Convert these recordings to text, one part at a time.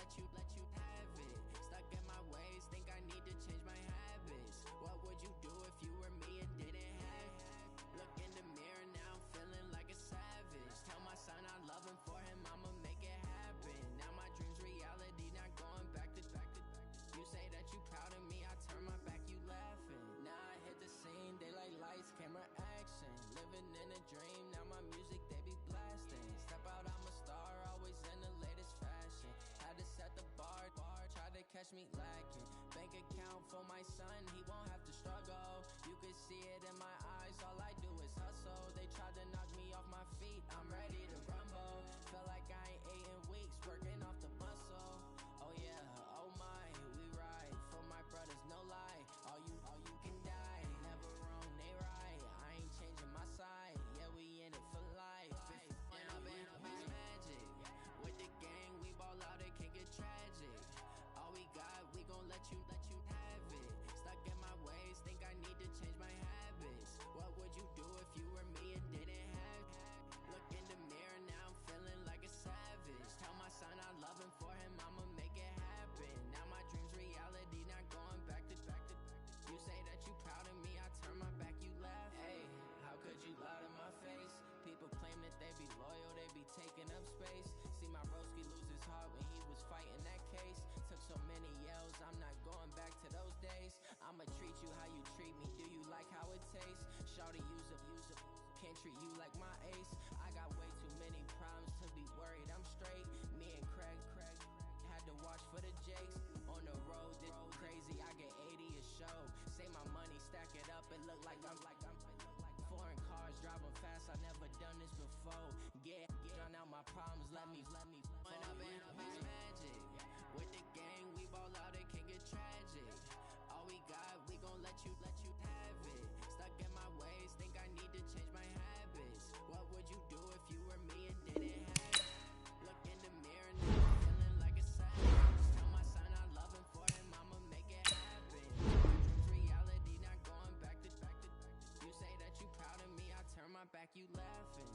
let you have it. Stuck in my ways, think I need to change my habits. What would you do if you were me and didn't have it? Look in the mirror now, I'm feeling like a savage. Tell my son I love him, for him I'ma make it happen. Now my dreams reality, not going back to. You say that you proud of me, I turn my back, you laughing. Now I hit the scene, daylight lights, camera action. Living in a dream, now my music they be blasting. Step out, I'm a star, always in the latest fashion. Had to set the bar, tried to catch me lacking. Bank account for my son, he won't have to struggle. You can see it in my eyes, all I do is hustle. They tried to knock me off my feet, I'm ready to rumble. Felt like I ain't ate in weeks, working off the muscle. Oh yeah, oh my, we ride for my brothers, no lie. All you can die, never wrong, they right. I ain't changing my side, yeah, we in it for life. And I've been magic. With the gang, we ball out, it can get tragic. All we got, we gon' let you have it. Stuck in my ways, think I need to change my habits. What would you do if you were me and didn't have it? Look in the mirror now, I'm feeling like a savage. Tell my son I love him, for him I'ma make it happen. Now my dreams reality, not going back to. You say that you proud of me, I turn my back, you laugh. Hey, how could you lie to my face? People claim that they be loyal, they be taking up space. See my broski lose his heart when he was fighting that case. Took so many yells, I'm not going back to those days. I'ma treat you how you treat me, do you like how it tastes? Shawty use up, can't treat you like my ace. I got way too many problems to be worried, I'm straight. Me and Craig had to watch for the jakes. On the road, this crazy, I get 80 a show. Say my money, stack it up, it look like I'm foreign cars, driving fast, I never done this before. Yeah, drown out my problems, let me When I've been magic. With the gang, we ball out, it can get tragic. All we got, we gon' let you have it. Stuck in my ways, think I need to change my habits. What would you do if you were me and didn't have it? Look in the mirror now, I'm feeling like a savage. Tell my son I love him, for him I'ma make it happen. Dreams reality, not going back to. You say that you proud of me, I turn my back, you laughing.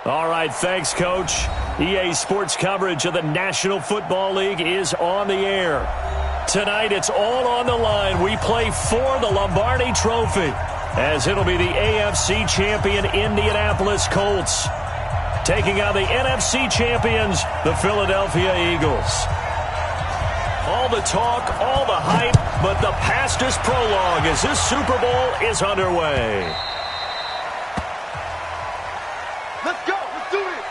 All right, thanks, Coach. EA Sports coverage of the National Football League is on the air. Tonight, it's all on the line. We play for the Lombardi Trophy, as it'll be the AFC champion Indianapolis Colts taking on the NFC champions, the Philadelphia Eagles. All the talk, all the hype, but the past is prologue as this Super Bowl is underway. Let's go. Let's do it.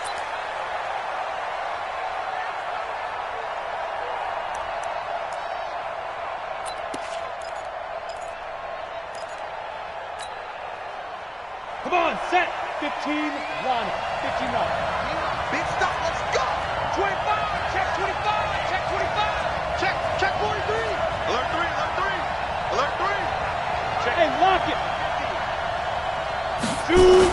Come on, set. 15, line up. 15 line. Big stop. Let's go. 25. Check 25. Check 25. Check 43. Alert 3. Alert 3. Alert 3. Check. Hey, lock it. Shoot.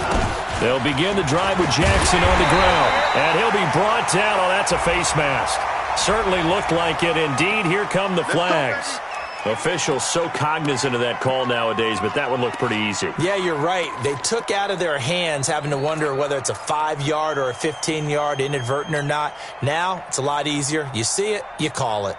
They'll begin the drive with Jackson on the ground. And he'll be brought down. Oh, that's a face mask. Certainly looked like it. Indeed, here come the flags. Officials so cognizant of that call nowadays, but that one looked pretty easy. Yeah, you're right. They took out of their hands having to wonder whether it's a 5-yard or a 15-yard, inadvertent or not. Now, it's a lot easier. You see it, you call it.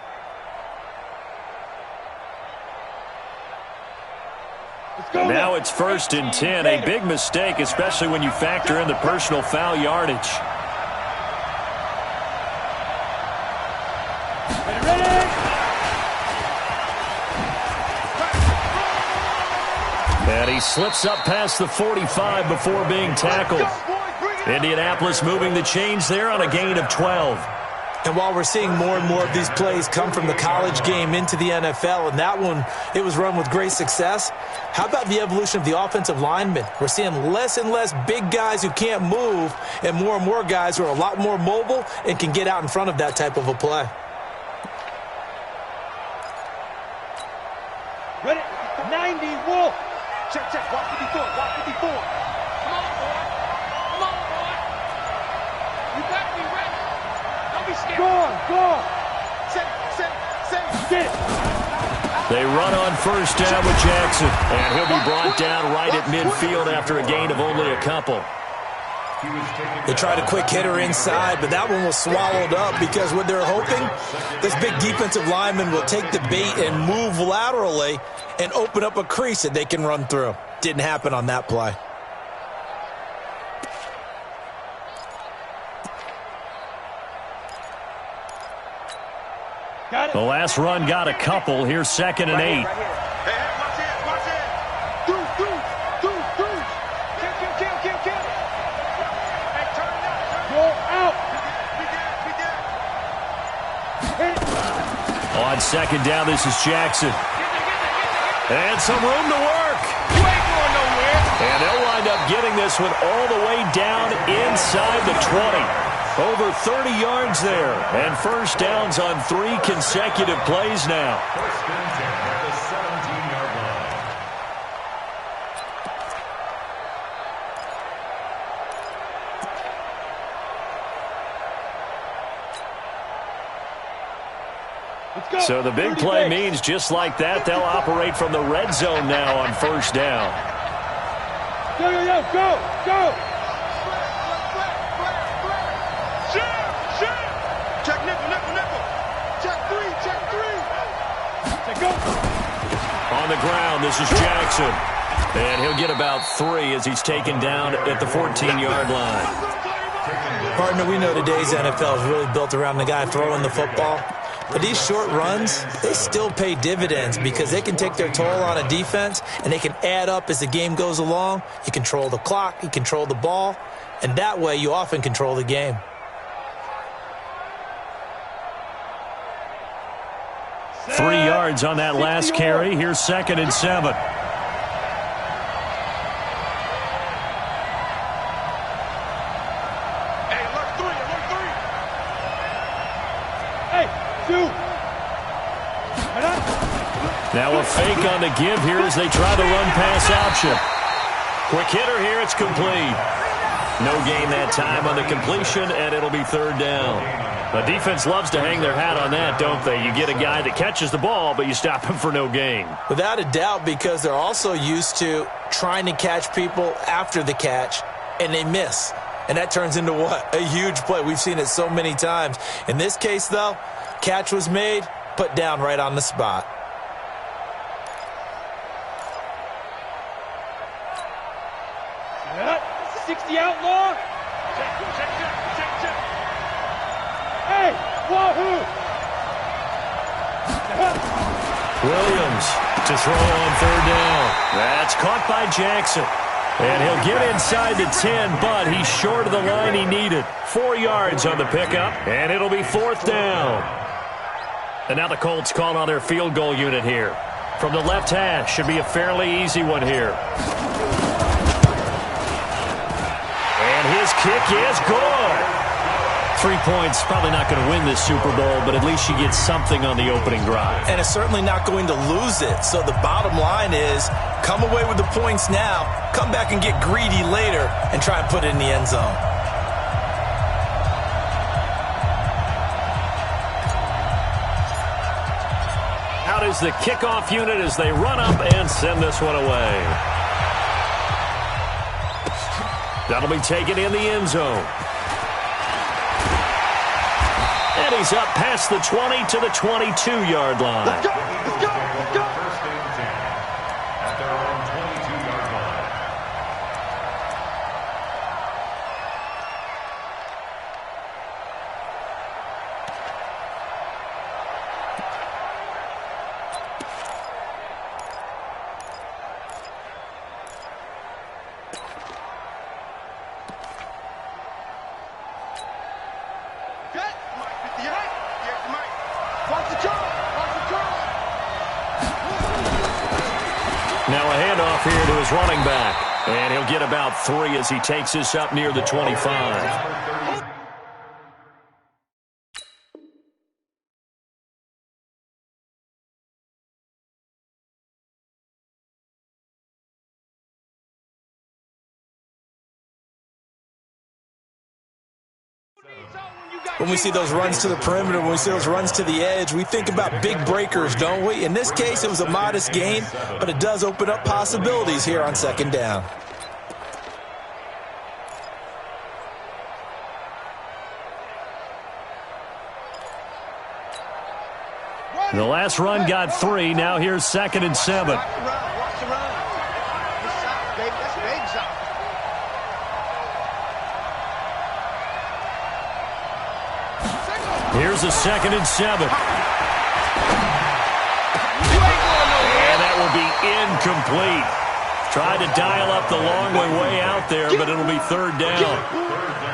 And now it's 1st and 10. A big mistake, especially when you factor in the personal foul yardage. And he slips up past the 45 before being tackled. Indianapolis moving the chains there on a gain of 12. And while we're seeing more and more of these plays come from the college game into the NFL, and that one, it was run with great success, how about the evolution of the offensive linemen? We're seeing less and less big guys who can't move and more guys who are a lot more mobile and can get out in front of that type of a play. Ready? 90, Wolf. Check, check. Watch 54. Watch 54. Come on, boy. Come on, boy. You got me ready. Don't be scared. Go on. Sit. They run on 1st down with Jackson. And he'll be brought down right at midfield after a gain of only a couple. They tried a quick hitter inside, but that one was swallowed up because what they're hoping, this big defensive lineman will take the bait and move laterally and open up a crease that they can run through. Didn't happen on that play. The last run got a couple. Here's 2nd and 8. Watch it. Through. Kill. Hey, turn it out. Go out. On 2nd down, this is Jackson. And some room to work. You ain't going nowhere. And they'll wind up getting this one all the way down inside the 20. Over 30 yards there. And 1st downs on 3 consecutive plays now. First and 10 at the 17-yard line. Let's go. So the big play means just like that, they'll operate from the red zone now on 1st down. Go. Check nickel. Check 3. Check go. On the ground, this is Jackson. And he'll get about 3 as he's taken down at the 14-yard line. Partner, we know today's NFL is really built around the guy throwing the football. But these short runs, they still pay dividends because they can take their toll on a defense and they can add up as the game goes along. You control the clock, you control the ball, and that way you often control the game. Set. 3 yards on that last carry. Here's 2nd and 7. Hey, alert 3. Hey, 2. Now a fake on the give here as they try the run-pass option. Quick hitter here, it's complete. No gain that time on the completion, and it'll be 3rd down. The defense loves to hang their hat on that, don't they? You get a guy that catches the ball, but you stop him for no gain. Without a doubt, because they're also used to trying to catch people after the catch, and they miss. And that turns into what? A huge play. We've seen it so many times. In this case, though, catch was made, put down right on the spot. Set. 60 outlaw. Hey, wahoo! Williams to throw on third down. That's caught by Jackson. And he'll get inside the 10, but he's short of the line he needed. 4 yards on the pickup, and it'll be fourth down. And now the Colts call on their field goal unit here. From the left hash, should be a fairly easy one here. And his kick is good. 3 points, probably not going to win this Super Bowl, but at least you get something on the opening drive. And it's certainly not going to lose it. So the bottom line is, come away with the points now, come back and get greedy later, and try and put it in the end zone. Out is the kickoff unit as they run up and send this one away. That'll be taken in the end zone. And he's up past the 20 to the 22-yard line. Let's go! Let's go! Let's go! First and 10 at their own 22-yard line. Okay. Mike 58. Here's Mike. Watch the curve. Watch the curve. Now a handoff here to his running back. And he'll get about 3 as he takes this up near the 25. When we see those runs to the perimeter, when we see those runs to the edge, we think about big breakers, don't we? In this case, it was a modest gain, but it does open up possibilities here on second down. The last run got 3. Now here's 2nd and 7. Watch the run. Watch the run. Good shot, baby. That's a big shot. Here's a 2nd and 7. And that will be incomplete. Tried to dial up the long way out there, but it'll be third down.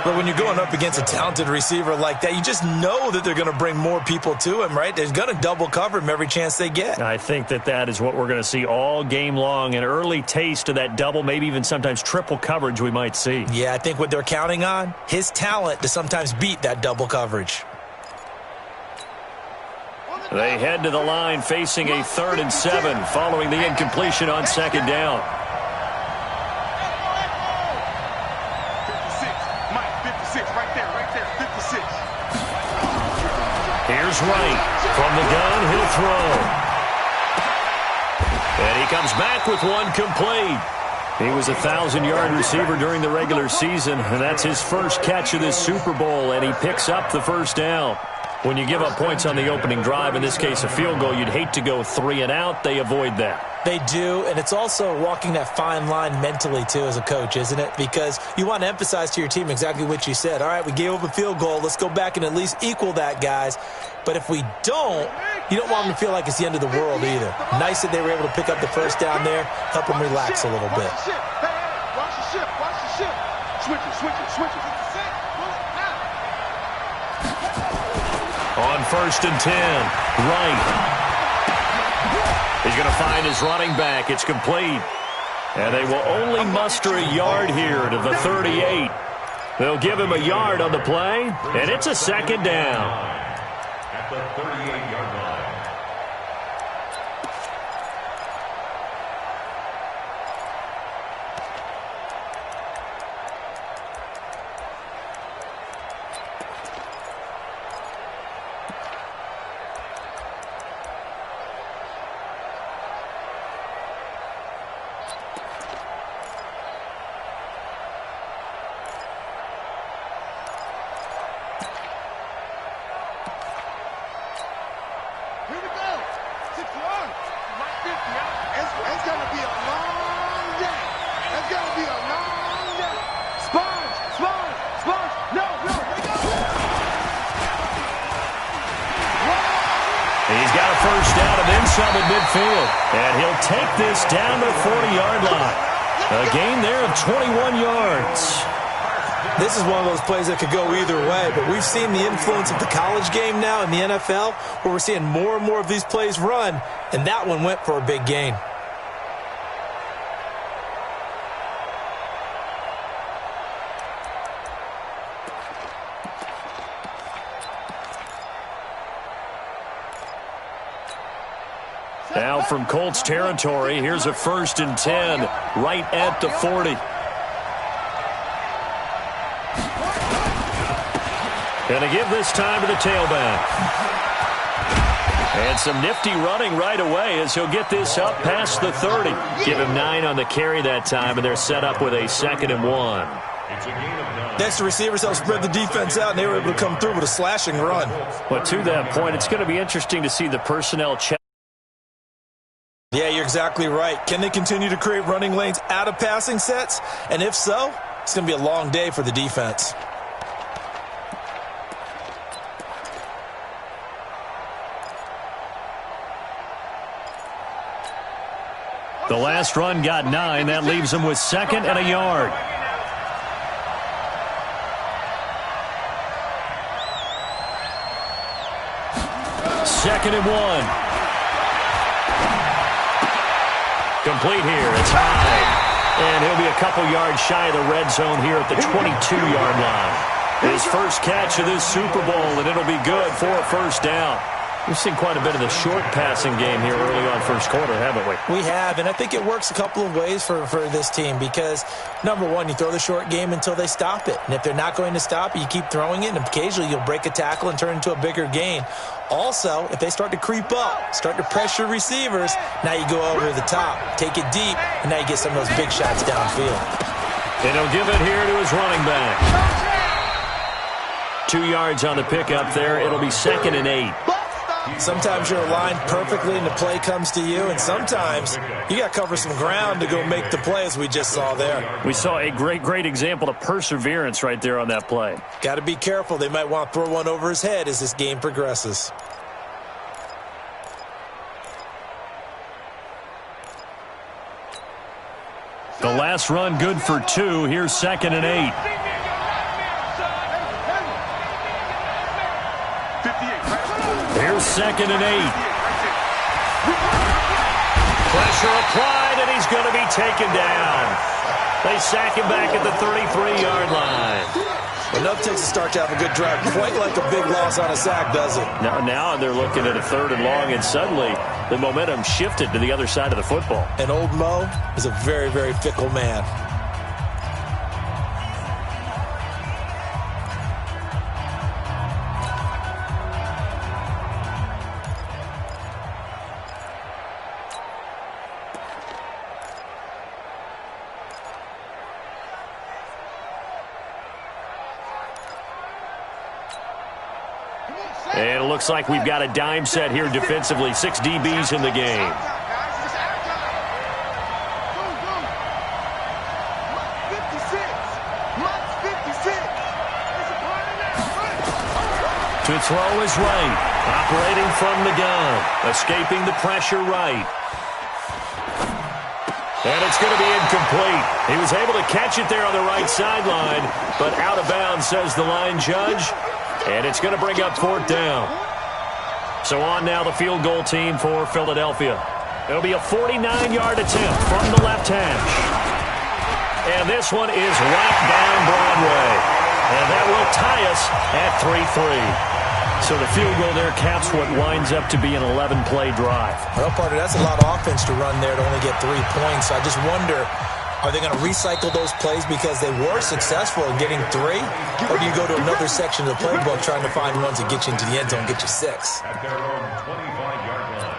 But when you're going up against a talented receiver like that, you just know that they're going to bring more people to him, right? They're going to double cover him every chance they get. I think that is what we're going to see all game long. An early taste of that double, maybe even sometimes triple coverage we might see. Yeah, I think what they're counting on, his talent to sometimes beat that double coverage. They head to the line facing a 3rd and 7 following the incompletion on 2nd down. 56. Mike, 56. Right there. 56. Here's Wright. From the gun, he'll throw. And he comes back with one complete. He was a 1,000-yard receiver during the regular season, and that's his first catch of this Super Bowl, and he picks up the first down. When you give up points on the opening drive, in this case a field goal, you'd hate to go 3 and out. They avoid that. They do, and it's also walking that fine line mentally, too, as a coach, isn't it? Because you want to emphasize to your team exactly what you said. All right, we gave up a field goal. Let's go back and at least equal that, guys. But if we don't, you don't want them to feel like it's the end of the world either. Nice that they were able to pick up the first down there, help them relax a little bit. Watch the ship. Watch the ship. Switch it. On 1st and 10, Wright. He's going to find his running back. It's complete. And they will only muster a yard here to the 38. They'll give him a yard on the play, and it's a 2nd down. At the 38-yard line. first down and then some at midfield. And he'll take this down the 40-yard line. A gain there of 21 yards. This is one of those plays that could go either way, but we've seen the influence of the college game now in the NFL, where we're seeing more and more of these plays run, and that one went for a big gain. Now from Colts territory, here's a 1st and 10, right at the 40. Going to give this time to the tailback. And some nifty running right away as he'll get this up past the 30. Give him 9 on the carry that time, and they're set up with a 2nd and 1. Next, the receivers helped spread the defense out, and they were able to come through with a slashing run. But to that point, it's going to be interesting to see the personnel check. Yeah, you're exactly right. Can they continue to create running lanes out of passing sets? And if so, it's going to be a long day for the defense. The last run got 9. That leaves him with 2nd and a yard. Second and 1. Complete here. It's high. And he'll be a couple yards shy of the red zone here at the 22-yard line. His first catch of this Super Bowl, and it'll be good for a 1st down. We've seen quite a bit of the short passing game here early on first quarter, haven't we? We have, and I think it works a couple of ways for this team because, number one, you throw the short game until they stop it. And if they're not going to stop it, you keep throwing it, and occasionally you'll break a tackle and turn it into a bigger gain. Also, if they start to creep up, start to pressure receivers, now you go over the top, take it deep, and now you get some of those big shots downfield. And he'll give it here to his running back. 2 yards on the pickup there. It'll be 2nd and 8. Sometimes you're aligned perfectly and the play comes to you, and sometimes you got to cover some ground to go make the play, as we just saw there. We saw a great example of perseverance right there on that play. Got to be careful. They might want to throw one over his head as this game progresses. The last run good for 2. Here's 2nd and 8. Here's 2nd and 8. Pressure applied, and he's going to be taken down. They sack him back at the 33-yard line. Enough takes a start to have a good drive. Quite like a big loss on a sack, does it? Now they're looking at a 3rd and long, and suddenly the momentum shifted to the other side of the football. And old Mo is a very fickle man. And it looks like we've got a dime set here defensively. 6 DBs in the game. To throw is right. Operating from the gun. Escaping the pressure right. And it's going to be incomplete. He was able to catch it there on the right sideline, but out of bounds, says the line judge. And it's going to bring up 4th down. So on now the field goal team for Philadelphia. It'll be a 49-yard attempt from the left hash. And this one is right down Broadway. And that will tie us at 3-3. So the field goal there caps what winds up to be an 11-play drive. Well, partner, that's a lot of offense to run there to only get 3 points. So I just wonder, are they going to recycle those plays because they were successful in getting 3? Or do you go to another section of the playbook trying to find ones that get you into the end zone and get you 6? At their own 25-yard line.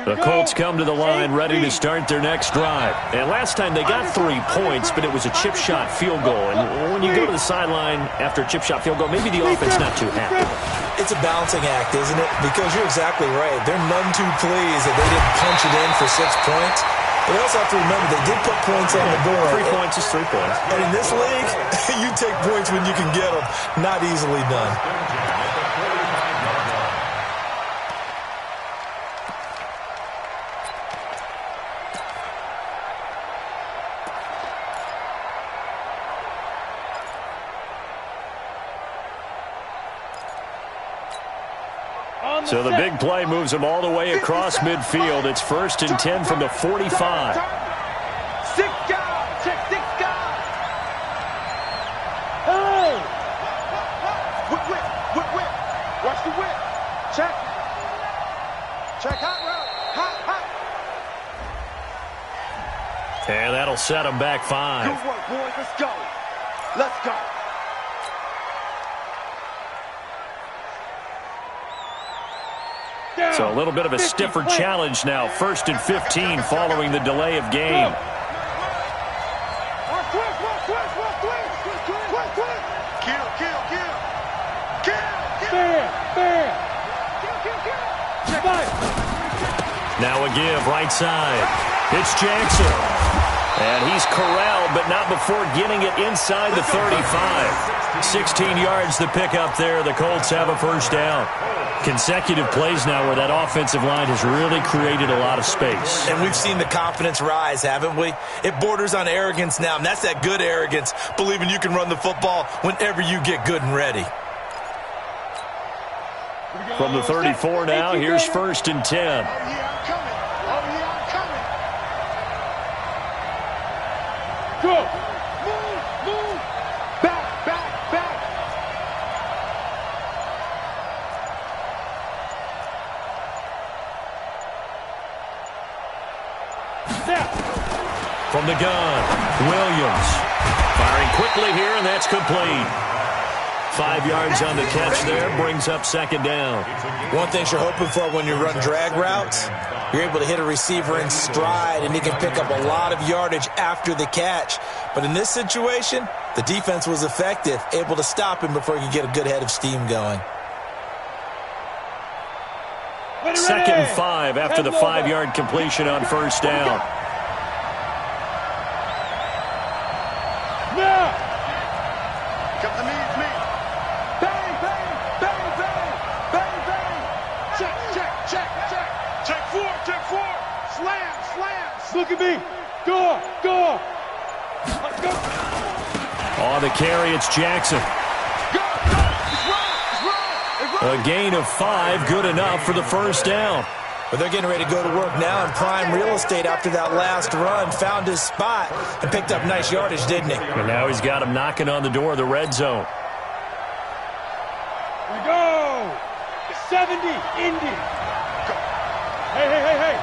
The Colts come to the line ready to start their next drive. And last time they got 3 points, but it was a chip shot field goal. And when you go to the sideline after a chip shot field goal, maybe the offense not too happy. It's a balancing act, isn't it? Because you're exactly right. They're none too pleased that they didn't punch it in for 6 points. But also have to remember, they did put points on the board. 3 points is 3 points. And in this league, you take points when you can get them. Not easily done. So the big play moves him all the way across midfield. It's 1st and 10 from the 45. 6 guys. Check 6 guys. Hey! Whip. Watch the whip. Check. Check hot route. Hot. And that'll set him back 5. Good work, boys. Let's go. Let's go. So a little bit of a stiffer challenge now. 1st and 15 following the delay of game. Now a give right side. It's Jackson. And he's corralled, but not before getting it inside the 35. 16 yards to pick up there. The Colts have a 1st down. Consecutive plays now where that offensive line has really created a lot of space. And we've seen the confidence rise, haven't we? It borders on arrogance now, and that's that good arrogance, believing you can run the football whenever you get good and ready. From the 34 now, here's 1st and 10. Go. Move. Back. From the gun, Williams. Firing quickly here, and that's complete. 5 yards on the catch there, brings up 2nd down. One thing you're hoping for when you run drag routes, you're able to hit a receiver in stride, and he can pick up a lot of yardage after the catch. But in this situation, the defense was effective, able to stop him before he could get a good head of steam going. 2nd and 5 after the 5-yard completion on 1st down. Come to me, it's me. Bang. Check 4. Slam. Look at me. Go. Let's go. On the carry, it's Jackson. Go. It's run. A gain of 5, good enough for the 1st down. But they're getting ready to go to work now in prime real estate after that last run. Found his spot and picked up nice yardage, didn't he? And now he's got him knocking on the door of the red zone. Here we go. 70, Indy. Go. Hey.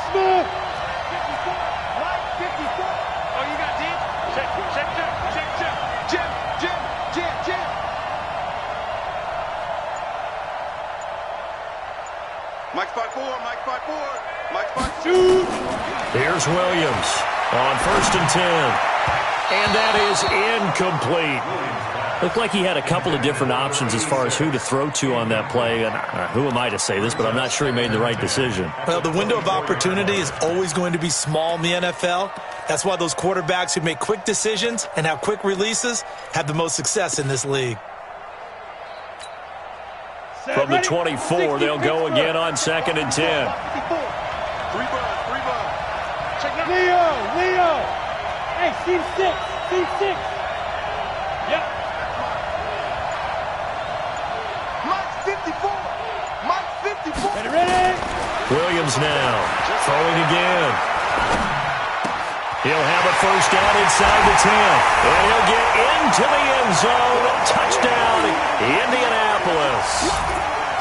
Smooth. 54. Right, 54. Oh, you got deep? Check. Jim. Mike 5-4. Shoot. Here's Williams on 1st and 10. And that is incomplete. Looked like he had a couple of different options as far as who to throw to on that play. And who am I to say this, but I'm not sure he made the right decision. Well, the window of opportunity is always going to be small in the NFL. That's why those quarterbacks who make quick decisions and have quick releases have the most success in this league. From the 24, they'll go again on 2nd and 10. 3 Leo. Hey, seam 6. Yep. Mike 54. Ready. Williams now throwing again. He'll have a 1st down inside the 10. And he'll get into the end zone. Touchdown, Indianapolis.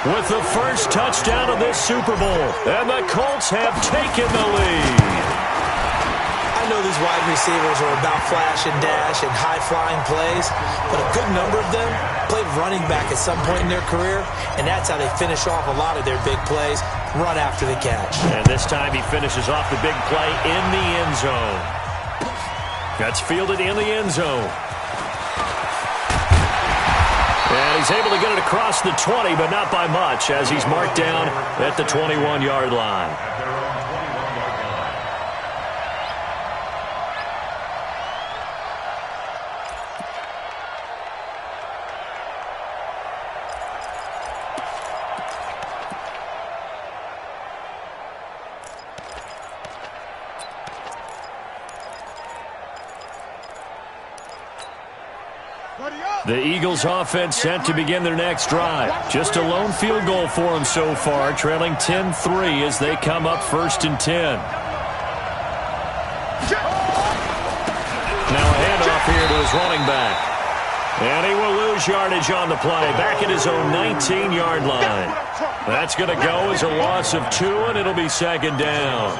With the 1st touchdown of this Super Bowl. And the Colts have taken the lead. I know these wide receivers are about flash and dash and high-flying plays, but a good number of them played running back at some point in their career, and that's how they finish off a lot of their big plays, run after the catch. And this time he finishes off the big play in the end zone. That's fielded in the end zone. And he's able to get it across the 20, but not by much, as he's marked down at the 21-yard line. The Eagles offense set to begin their next drive. Just a lone field goal for them so far, trailing 10-3 as they come up 1st and 10. Now a handoff here to his running back. And he will lose yardage on the play, back at his own 19-yard line. That's going to go as a loss of 2, and it'll be 2nd down.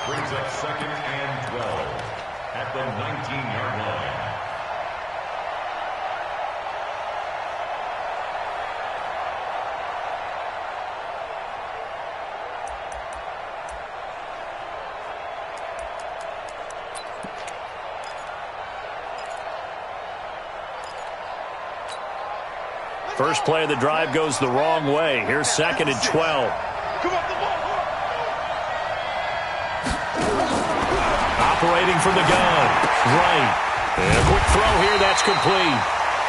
Brings up 2nd and 12 at the 19-yard line. First play of the drive goes the wrong way. Here's 2nd and 12. Operating from the gun. Right. And a quick throw here. That's complete.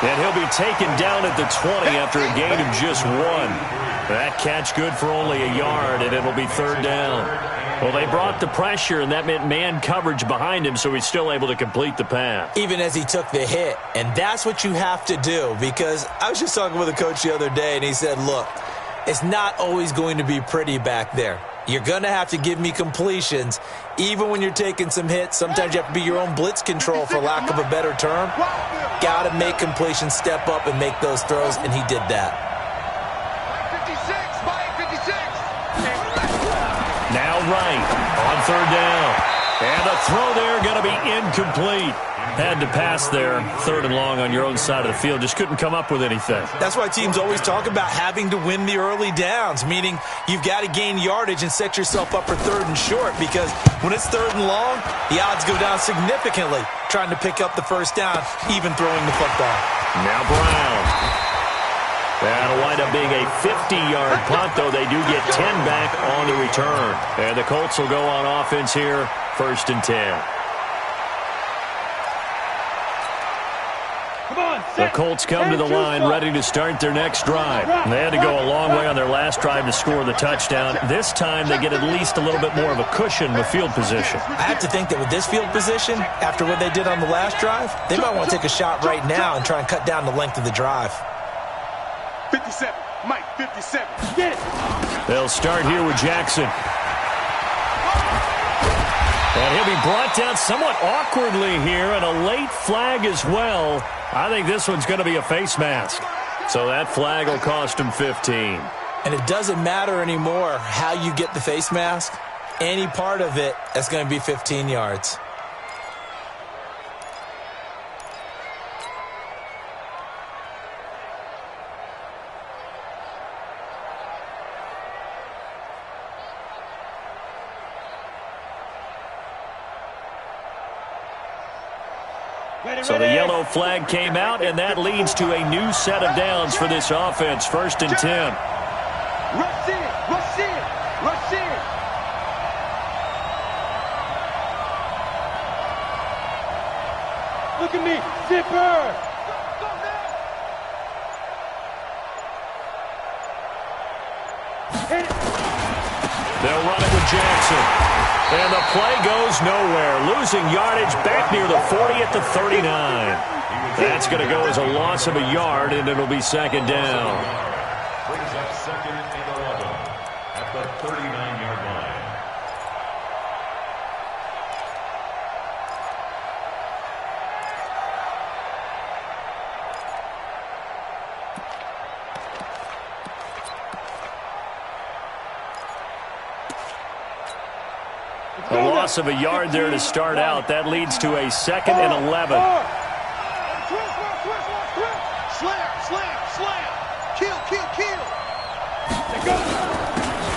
And he'll be taken down at the 20 after a gain of just 1. That catch good for only a yard, and it'll be 3rd down. Well, they brought the pressure, and that meant man coverage behind him, so he's still able to complete the pass. Even as he took the hit. And that's what you have to do, because I was just talking with a coach the other day, and he said, look, it's not always going to be pretty back there. You're going to have to give me completions. Even when you're taking some hits, sometimes you have to be your own blitz control, for lack of a better term. Got to make completions, step up, and make those throws, and he did that. Now right on 3rd down. And a throw there going to be incomplete. Had to pass there, 3rd and long on your own side of the field. Just couldn't come up with anything. That's why teams always talk about having to win the early downs, meaning you've got to gain yardage and set yourself up for 3rd and short, because when it's 3rd and long, the odds go down significantly trying to pick up the 1st down, even throwing the football. Now Brown. That'll wind up being a 50-yard punt, though they do get 10 back on the return. And the Colts will go on offense here, 1st and 10. The Colts come to the line ready to start their next drive. They had to go a long way on their last drive to score the touchdown. This time they get at least a little bit more of a cushion with field position. I have to think that with this field position, after what they did on the last drive, they might want to take a shot right now and try and cut down the length of the drive. 57, Mike, 57. Get it. They'll start here with Jackson. And he'll be brought down somewhat awkwardly here, and a late flag as well. I think this one's going to be a face mask. So that flag will cost him 15. And it doesn't matter anymore how you get the face mask. Any part of it, that's going to be 15 yards. So the yellow flag came out, and that leads to a new set of downs for this offense. 1st and 10. Rush in, rush in, rush in. Look at me, zipper. They'll run it with Jackson. And the play goes nowhere. Losing yardage back near the 40 at the 39. That's going to go as a loss of a yard, and it'll be 2nd down. Brings up 2nd and 11 at the 39-yard line. A loss of a yard there to start out. That leads to a 2nd and 11. Slam, slam, slam. Kill, kill, kill.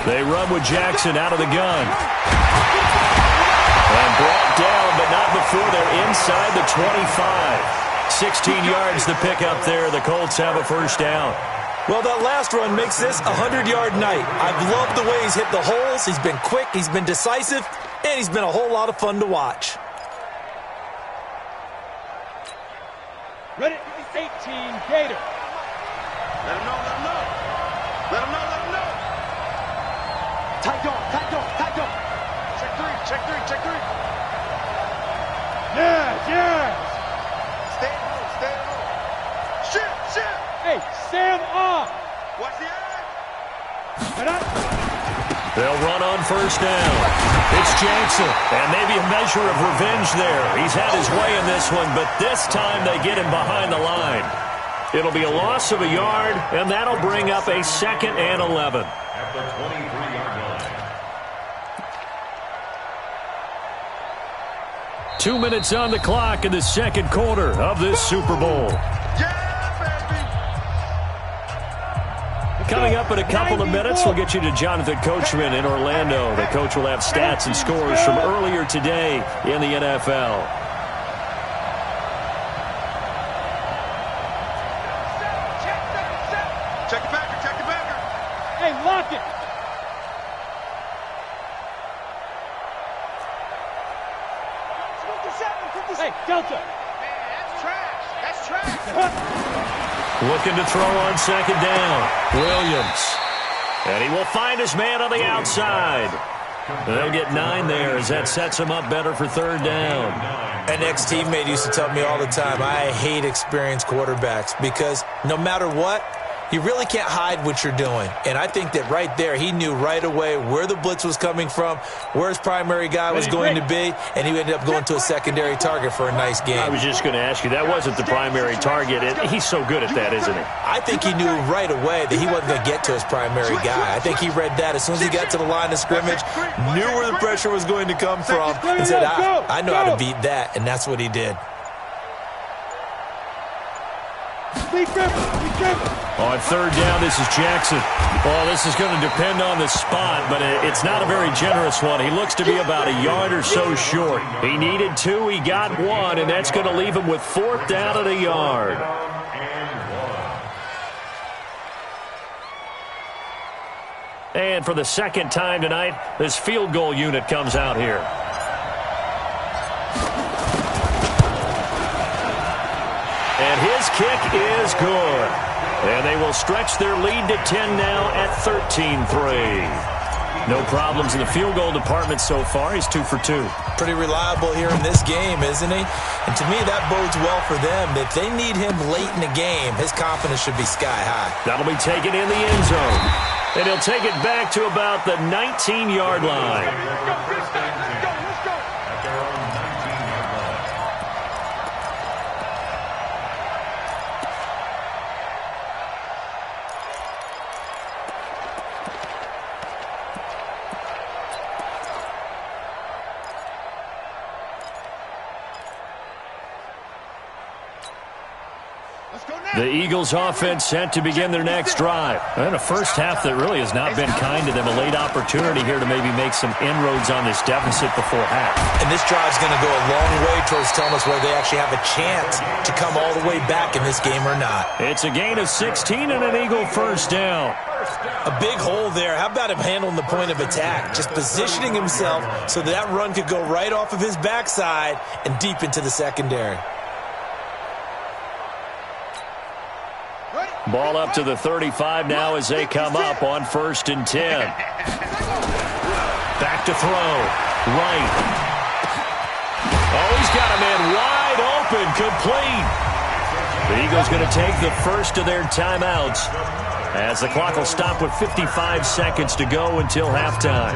They run with Jackson out of the gun. And brought down, but not before they're inside the 25. 16 yards to pick up there. The Colts have a 1st down. Well, that last run makes this a 100-yard night. I've loved the way he's hit the holes. He's been quick, he's been decisive, and he's been a whole lot of fun to watch. Ready? 18, Gator. Let him know, let him know. Let him know, let him know. Tight dog, tight dog, tight dog. Check 3, check 3, check 3. Yes, yes. Stay low, stay low. Watch the edge. They'll run on first down. It's Jackson, and maybe a measure of revenge there. He's had his way in this one, but this time they get him behind the line. It'll be a loss of a yard, and that'll bring up a 2nd and 11. At the 23-yard line. 2 minutes on the clock in the second quarter of this Super Bowl. Coming up in a couple of minutes, we'll get you to Jonathan Coachman in Orlando. The coach will have stats and scores from earlier today in the NFL. Check the backer, check the backer. Hey, lock it. Hey, Delta. Man, that's trash. That's trash. Looking to throw on second down. Williams. And he will find his man on the outside. They'll get 9 there as that sets him up better for third down. An ex-teammate used to tell me all the time, I hate experienced quarterbacks because no matter what, you really can't hide what you're doing. And I think that right there, he knew right away where the blitz was coming from, where his primary guy was going to be, and he ended up going to a secondary target for a nice game. I was just going to ask you, that wasn't the primary target. He's so good at that, isn't he? I think he knew right away that he wasn't going to get to his primary guy. I think he read that as soon as he got to the line of scrimmage, knew where the pressure was going to come from, and said, I know how to beat that, and that's what he did. On third down, this is Jackson. Well, this is going to depend on the spot, but it's not a very generous one. He looks to be about a yard or so short. He needed 2, he got 1, and that's going to leave him with 4th down and a yard. And for the second time tonight, this field goal unit comes out here. And his kick is good. And they will stretch their lead to 10 now at 13-3. No problems in the field goal department so far. He's 2 for 2. Pretty reliable here in this game, isn't he? And to me, that bodes well for them. If they need him late in the game, his confidence should be sky high. That'll be taken in the end zone. And he'll take it back to about the 19-yard line. The Eagles offense set to begin their next drive. And a first half that really has not been kind to them. A late opportunity here to maybe make some inroads on this deficit before half. And this drive's going to go a long way towards telling us whether they actually have a chance to come all the way back in this game or not. It's a gain of 16 and an Eagle first down. A big hole there. How about him handling the point of attack? Just positioning himself so that run could go right off of his backside and deep into the secondary. Ball up to the 35 now as they come up on 1st and 10. Back to throw. Right. Oh, he's got a man wide open, complete. The Eagles going to take the first of their timeouts as the clock will stop with 55 seconds to go until halftime.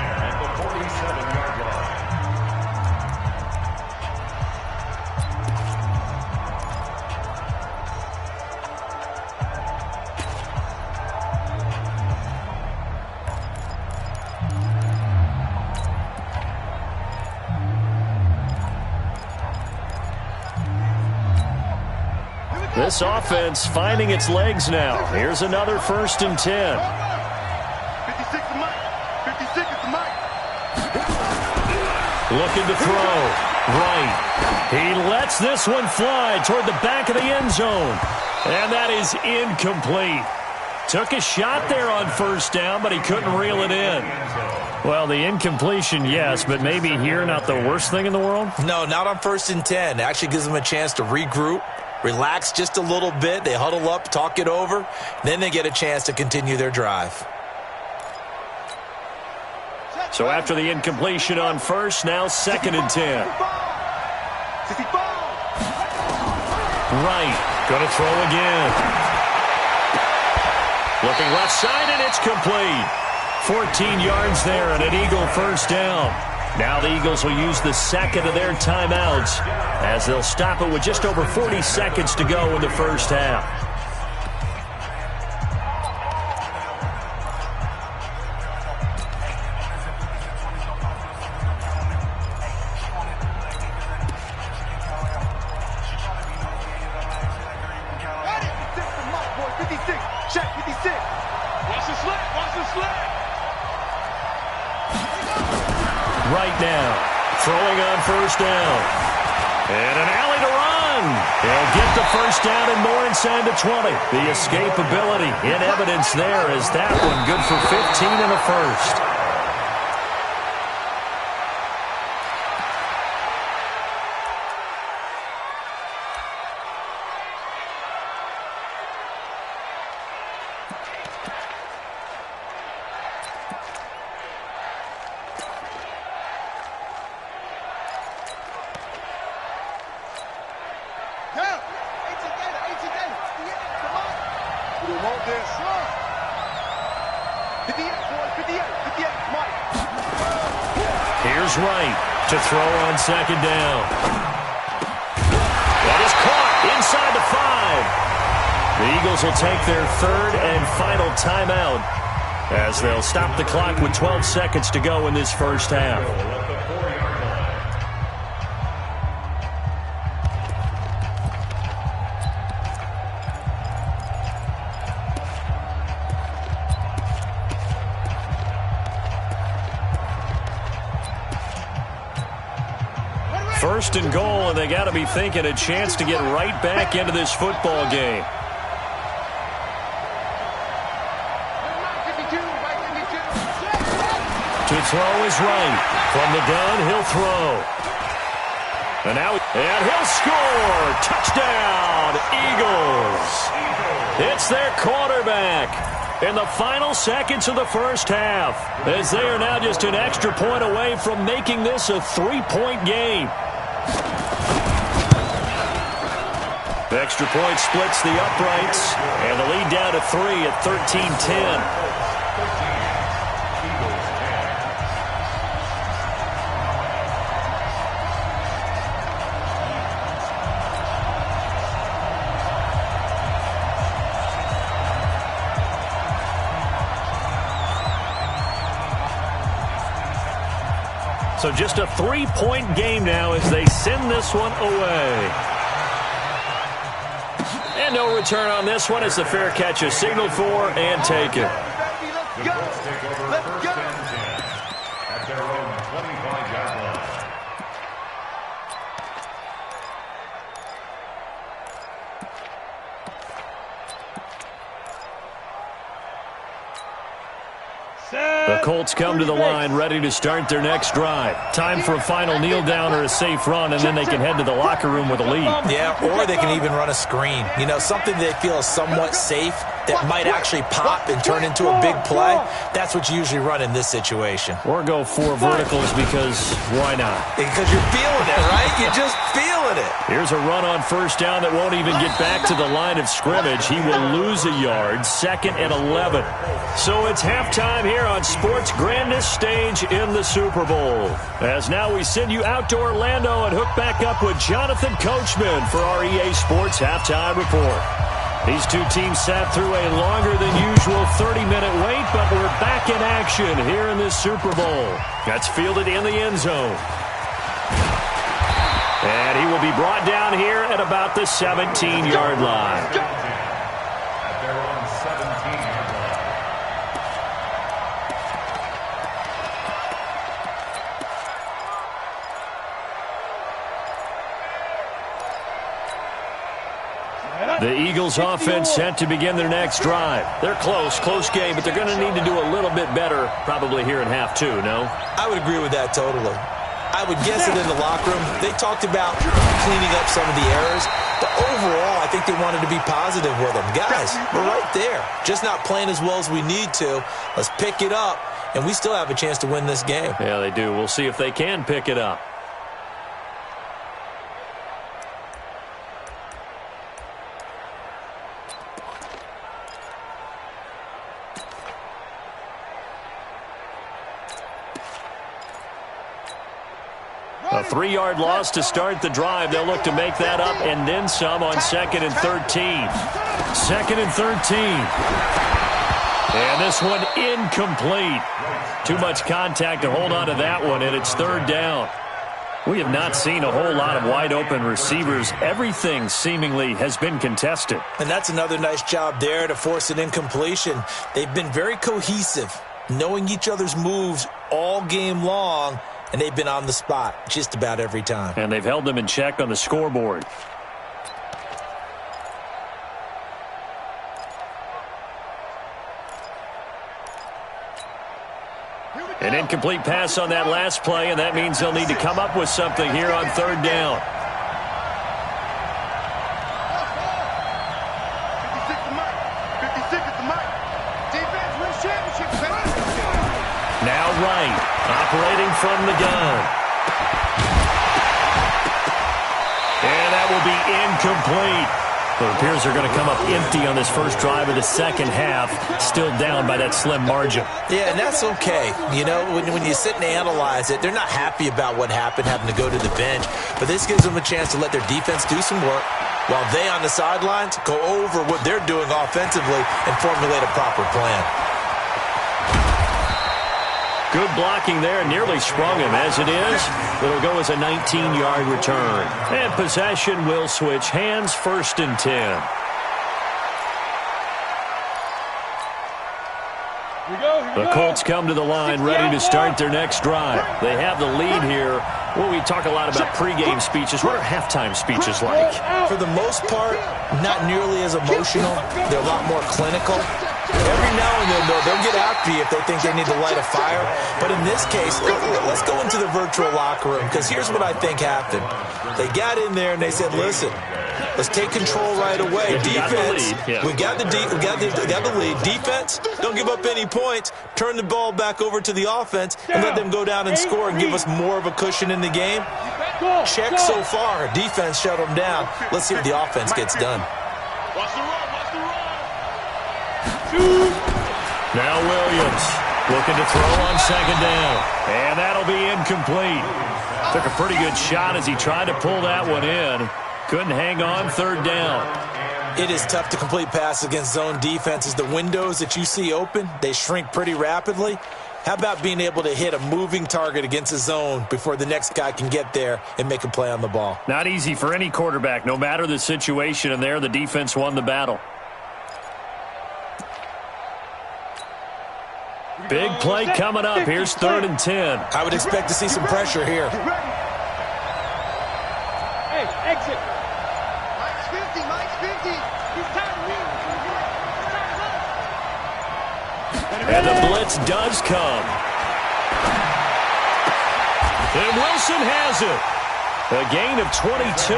This offense finding its legs now. Here's another 1st and 10. 56 to Mike. 56 to Mike. Looking to throw. Right. He lets this one fly toward the back of the end zone. And that is incomplete. Took a shot there on 1st down, but he couldn't reel it in. Well, the incompletion, yes, but maybe here not the worst thing in the world? No, not on 1st and 10. It actually gives them a chance to regroup. Relax just a little bit. They huddle up, talk it over. Then they get a chance to continue their drive. So after the incompletion on 1st, now 2nd and 10. Right. Going to throw again. Looking left side, and it's complete. 14 yards there and an Eagle first down. Now the Eagles will use the second of their timeouts as they'll stop it with just over 40 seconds to go in the first half. Right now, throwing on first down. And an alley to run. They'll get the first down and more inside the 20. The escapability in evidence there as that one good for 15 and a first. Here's Wright to throw on second down. That is caught inside the 5. The Eagles will take their third and final timeout as they'll stop the clock with 12 seconds to go in this first half. First and goal, and they got to be thinking a chance to get right back into this football game. To throw is Wright. From the gun, he'll throw. And now, and he'll score. Touchdown, Eagles. It's their quarterback in the final seconds of the first half, as they are now just an extra point away from making this a 3-point game. The extra point splits the uprights, and the lead down to 3 at 13-10. So just a 3-point game now as they send this one away. And no return on this one as the fair catch is signaled for and taken. Let's take over first and 10 at their own 25-yard line. The Colts come to the line ready to start their next drive. Time for a final kneel down or a safe run, and then they can head to the locker room with a lead. Yeah, or they can even run a screen. You know, something they feel is somewhat safe that might actually pop and turn into a big play. That's what you usually run in this situation. Or go 4 verticals because why not? Because you're feeling it, right? You're just feeling it. Here's a run on first down that won't even get back to the line of scrimmage. He will lose a yard, 2nd and 11. So it's halftime here on sports' grandest stage in the Super Bowl. As now we send you out to Orlando and hook back up with Jonathan Coachman for our EA Sports Halftime Report. These two teams sat through a longer than usual 30-minute wait, but we're back in action here in this Super Bowl. That's fielded in the end zone. And he will be brought down here at about the 17-yard line. At their own 17-yard line. The Eagles offense set to begin their next drive. They're close game, but they're going to need to do a little bit better probably here in half 2, no? I would agree with that totally. I would guess it in the locker room. They talked about cleaning up some of the errors, but overall, I think they wanted to be positive with them. Guys, we're right there. Just not playing as well as we need to. Let's pick it up, and we still have a chance to win this game. Yeah, they do. We'll see if they can pick it up. A 3-yard loss to start the drive. They'll look to make that up and then some on 2nd and 13. 2nd and 13. And this one incomplete. Too much contact to hold on to that one, and it's 3rd down. We have not seen a whole lot of wide-open receivers. Everything seemingly has been contested. And that's another nice job there to force an incompletion. They've been very cohesive, knowing each other's moves all game long, and they've been on the spot just about every time. And they've held them in check on the scoreboard. An incomplete pass on that last play, and that means they'll need to come up with something here on 3rd down. 56 to Mike. 56 at the mic. Defense wins championship. Now Wright, operating from the gun. And that will be incomplete. It appears they're going to come up empty on this first drive of the second half, still down by that slim margin. Yeah, and that's okay. You know, when you sit and analyze it, they're not happy about what happened, having to go to the bench. But this gives them a chance to let their defense do some work while they on the sidelines go over what they're doing offensively and formulate a proper plan. Good blocking there, nearly sprung him. As it is, it'll go as a 19-yard return. And possession will switch hands, 1st and 10. The Colts come to the line ready to start their next drive. They have the lead here. Well, we talk a lot about pregame speeches. What are halftime speeches like? For the most part, not nearly as emotional. They're a lot more clinical. Every now and then, though, they'll get after you if they think they need to light a fire. But in this case, let's go into the virtual locker room, because here's what I think happened. They got in there and they said, listen, let's take control right away. Defense, we got the lead. Defense, don't give up any points. Turn the ball back over to the offense and let them go down and score and give us more of a cushion in the game. Check so far. Defense shut them down. Let's see what the offense gets done. Watch the run. Now Williams looking to throw on 2nd down. And that'll be incomplete. Took a pretty good shot as he tried to pull that one in. Couldn't hang on, 3rd down. It is tough to complete passes against zone defenses. The windows that you see open, they shrink pretty rapidly. How about being able to hit a moving target against a zone before the next guy can get there and make a play on the ball? Not easy for any quarterback, no matter the situation, and there the defense won the battle. Big play coming up. Here's 3rd and 10. I would expect to see some pressure here. Hey, exit. Mike's 50. He's tired of me. And the blitz does come. And Wilson has it. A gain of 22.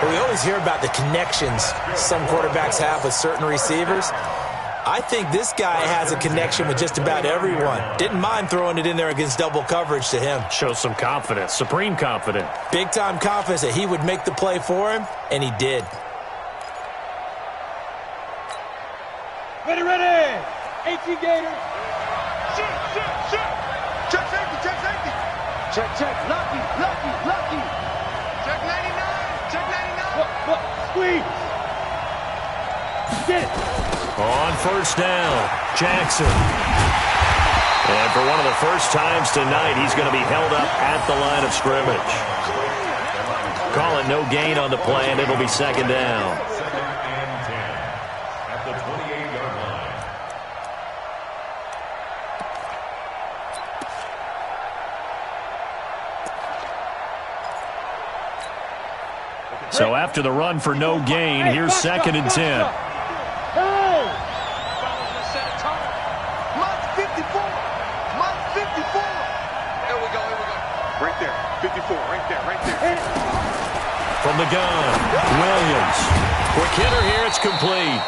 We always hear about the connections some quarterbacks have with certain receivers. I think this guy has a connection with just about everyone. Didn't mind throwing it in there against double coverage to him. Shows some confidence, supreme confidence. Big-time confidence that he would make the play for him, and he did. Ready. 18 Gators. Check. Check safety. Check. Lucky. Check 99. Look. Squeeze. Get it. On 1st down, Jackson. And for one of the first times tonight, he's going to be held up at the line of scrimmage. Call it no gain on the play, and it'll be 2nd down. 2nd and 10 at the 28-yard line. So after the run for no gain, here's 2nd and 10. Right there. 54. Right there. From the gun, Williams. Quick hitter here, it's complete.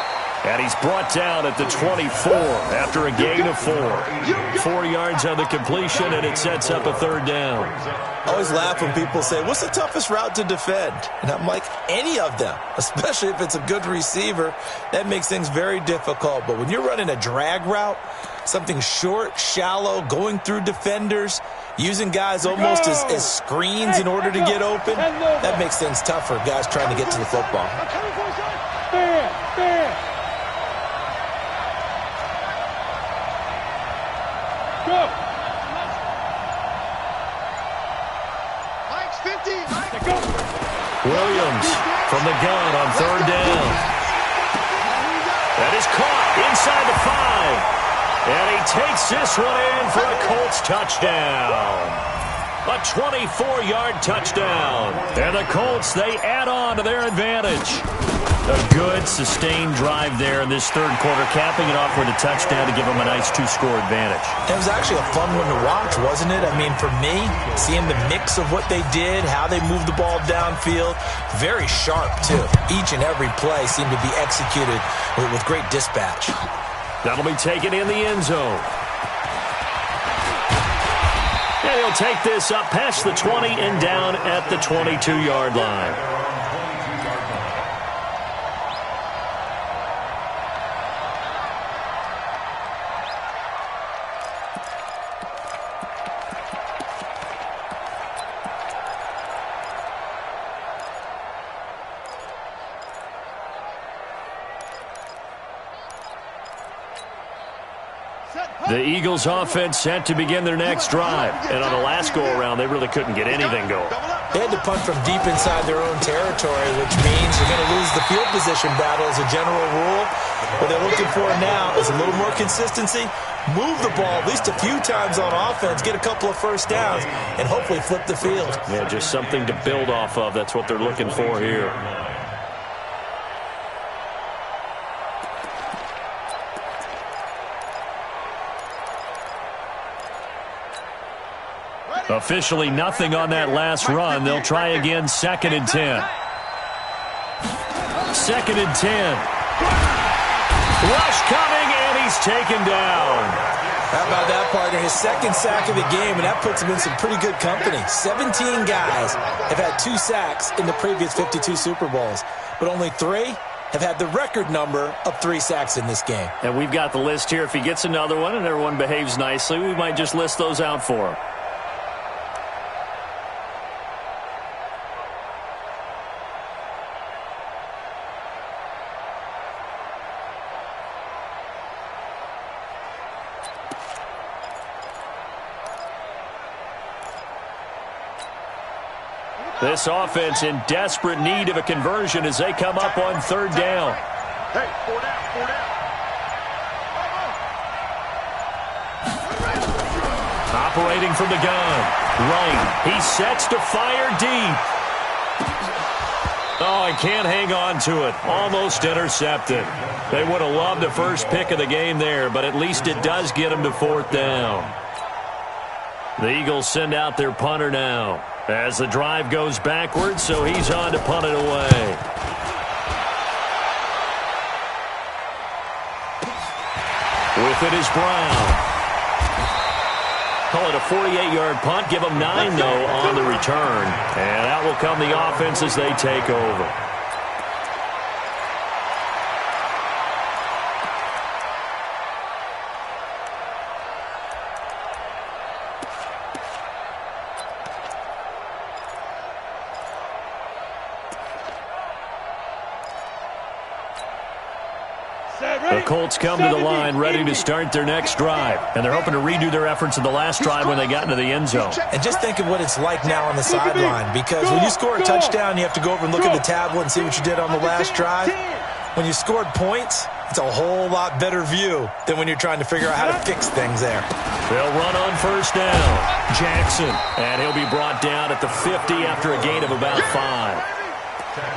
And he's brought down at the 24 after a gain of 4. 4 yards on the completion, and it sets up a third down. I always laugh when people say, what's the toughest route to defend? And I'm like, any of them, especially if it's a good receiver. That makes things very difficult. But when you're running a drag route, something short, shallow, going through defenders, using guys almost as screens in order to get open, that makes things tough for guys trying to get to the football. Go! Williams from the gun on third down. That is caught inside the 5. And he takes this one in for a Colts touchdown. A 24-yard touchdown. And the Colts, they add on to their advantage. A good, sustained drive there in this third quarter, capping it off with a touchdown to give them a nice 2-score advantage. It was actually a fun one to watch, wasn't it? I mean, for me, seeing the mix of what they did, how they moved the ball downfield, very sharp, too. Each and every play seemed to be executed with great dispatch. That'll be taken in the end zone. And he'll take this up past the 20 and down at the 22-yard line. The Eagles offense set to begin their next drive. And on the last go-around, they really couldn't get anything going. They had to punt from deep inside their own territory, which means you're going to lose the field position battle as a general rule. What they're looking for now is a little more consistency, move the ball at least a few times on offense, get a couple of first downs, and hopefully flip the field. Yeah, just something to build off of. That's what they're looking for here. Officially nothing on that last run. They'll try again, 2nd and 10. 2nd and 10. Rush coming, and he's taken down. How about that, partner? His 2nd sack of the game, and that puts him in some pretty good company. 17 guys have had 2 sacks in the previous 52 Super Bowls, but only 3 have had the record number of 3 sacks in this game. And we've got the list here. If he gets another one and everyone behaves nicely, we might just list those out for him. This offense in desperate need of a conversion as they come up on 3rd down. Hey, 4 down, 4 down. Operating from the gun. Right. He sets to fire deep. Oh, he can't hang on to it. Almost intercepted. They would have loved the first pick of the game there, but at least it does get them to 4th down. The Eagles send out their punter now as the drive goes backwards, so he's on to punt it away. With it is Brown. Call it a 48-yard punt. Give them 9, though, on the return. And out will come the offense as they take over. The Colts come to the line ready to start their next drive. And they're hoping to redo their efforts in the last drive when they got into the end zone. And just think of what it's like now on the sideline, because when you score a touchdown, you have to go over and look at the tablet and see what you did on the last drive. When you scored points, it's a whole lot better view than when you're trying to figure out how to fix things there. They'll run on 1st down. Jackson. And he'll be brought down at the 50 after a gain of about 5.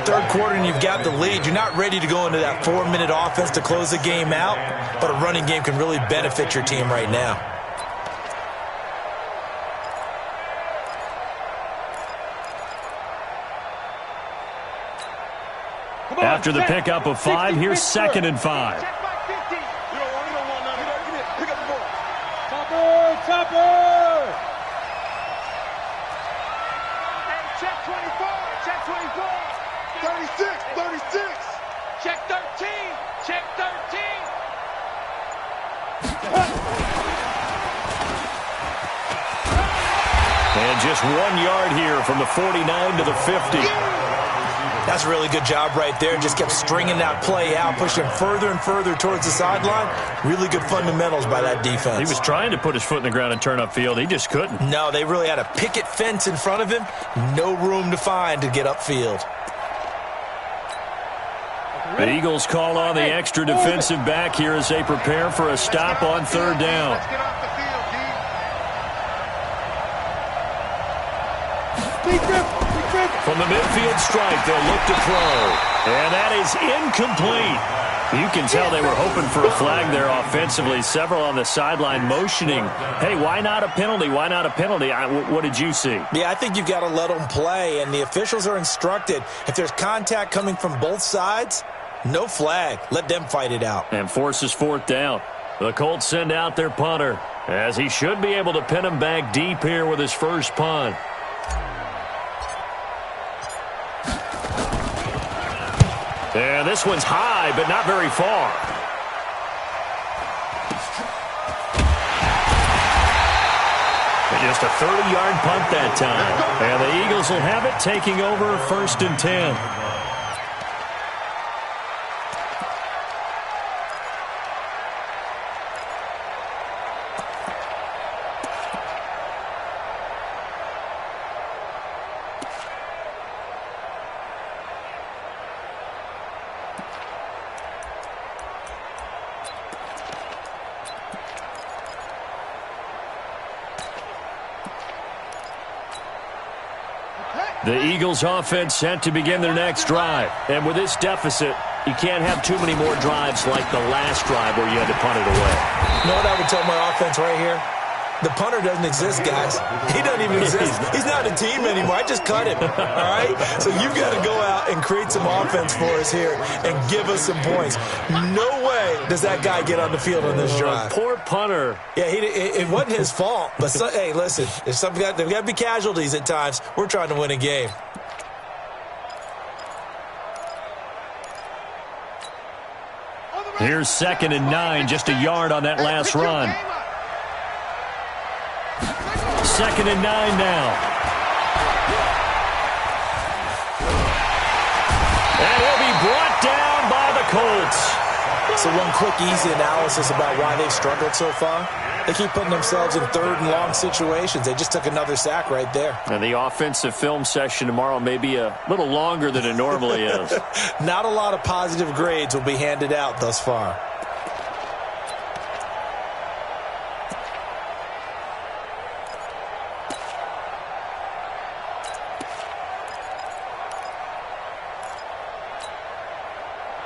3rd quarter and you've got the lead. You're not ready to go into that 4-minute offense to close the game out, but a running game can really benefit your team right now. After the pickup of 5, here's 2nd and 5. Check by 50. You don't want none. Pick up the ball. Chopper! Hey, check 24. Check 24. 36. Check 13. Check 13. And just 1 yard here from the 49 to the 50. That's a really good job right there. Just kept stringing that play out, pushing further and further towards the sideline. Really good fundamentals by that defense. He was trying to put his foot in the ground and turn upfield. He just couldn't. No, they really had a picket fence in front of him. No room to find to get upfield. The Eagles call on the extra defensive back here as they prepare for a stop on 3rd down. Let's get off the field, From the midfield stripe, they'll look to throw. And that is incomplete. You can tell they were hoping for a flag there offensively. Several on the sideline motioning, hey, why not a penalty? Why not a penalty? What did you see? Yeah, I think you've got to let them play, and the officials are instructed. If there's contact coming from both sides, no flag. Let them fight it out. And forces 4th down. The Colts send out their punter, as he should be able to pin him back deep here with his first punt. And this one's high, but not very far. And just a 30-yard punt that time. And the Eagles will have it, taking over 1st and 10. The Eagles offense set to begin their next drive. And with this deficit, you can't have too many more drives like the last drive where you had to punt it away. You know what I would tell my offense right here? The punter doesn't exist, guys. He doesn't even exist. He's not a team anymore. I just cut him, all right? So you've got to go out and create some offense for us here and give us some points. No way does that guy get on the field on this drive. Poor punter. Yeah, it wasn't his fault. But, hey, listen, there's got to be casualties at times. We're trying to win a game. Here's 2nd and 9, just a yard on that last run. 2nd and 9 now. And he'll be brought down by the Colts. So one quick, easy analysis about why they've struggled so far. They keep putting themselves in 3rd and long situations. They just took another sack right there. And the offensive film session tomorrow may be a little longer than it normally is. Not a lot of positive grades will be handed out thus far.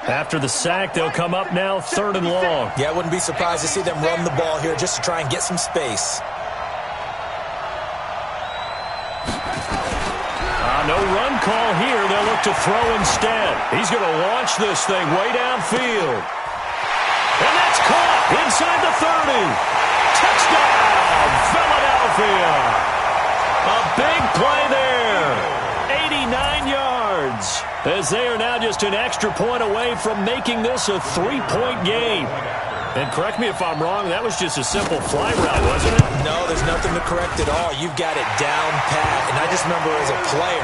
After the sack, they'll come up now 3rd and long. Yeah, I wouldn't be surprised to see them run the ball here just to try and get some space. No run call here. They'll look to throw instead. He's going to launch this thing way downfield. And that's caught inside the 30. Touchdown, Philadelphia. A big play there. 89 yards. As they are now just an extra point away from making this a 3-point game. And correct me if I'm wrong, that was just a simple fly route, wasn't it? No, there's nothing to correct at all. You've got it down pat. And I just remember as a player,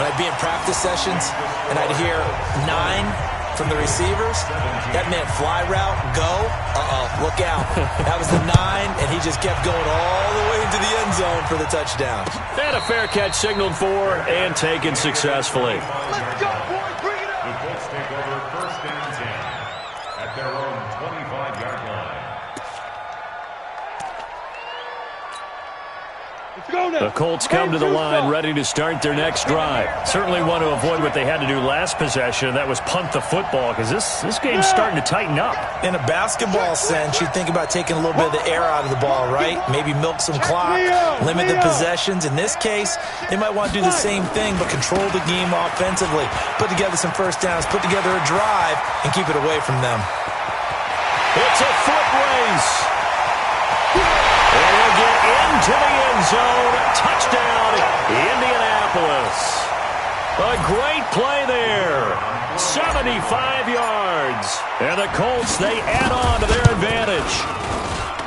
when I'd be in practice sessions and I'd hear 9 from the receivers, that meant fly route, go, look out. That was the 9, and he just kept going all the way into the end zone for the touchdown. And a fair catch signaled for and taken successfully. Let's go, boys. Bring it up. The Colts take over 1st and 10 at their own 25-yard line. The Colts come to the line ready to start their next drive. Certainly want to avoid what they had to do last possession, and that was punt the football, because this game's starting to tighten up. In a basketball sense, you think about taking a little bit of the air out of the ball, right? Maybe milk some clock, limit the possessions. In this case, they might want to do the same thing, but control the game offensively. Put together some first downs, put together a drive, and keep it away from them. It's a foot race. And they'll get into the end zone. Touchdown, Indianapolis. A great play there. 75 yards. And the Colts, they add on to their advantage.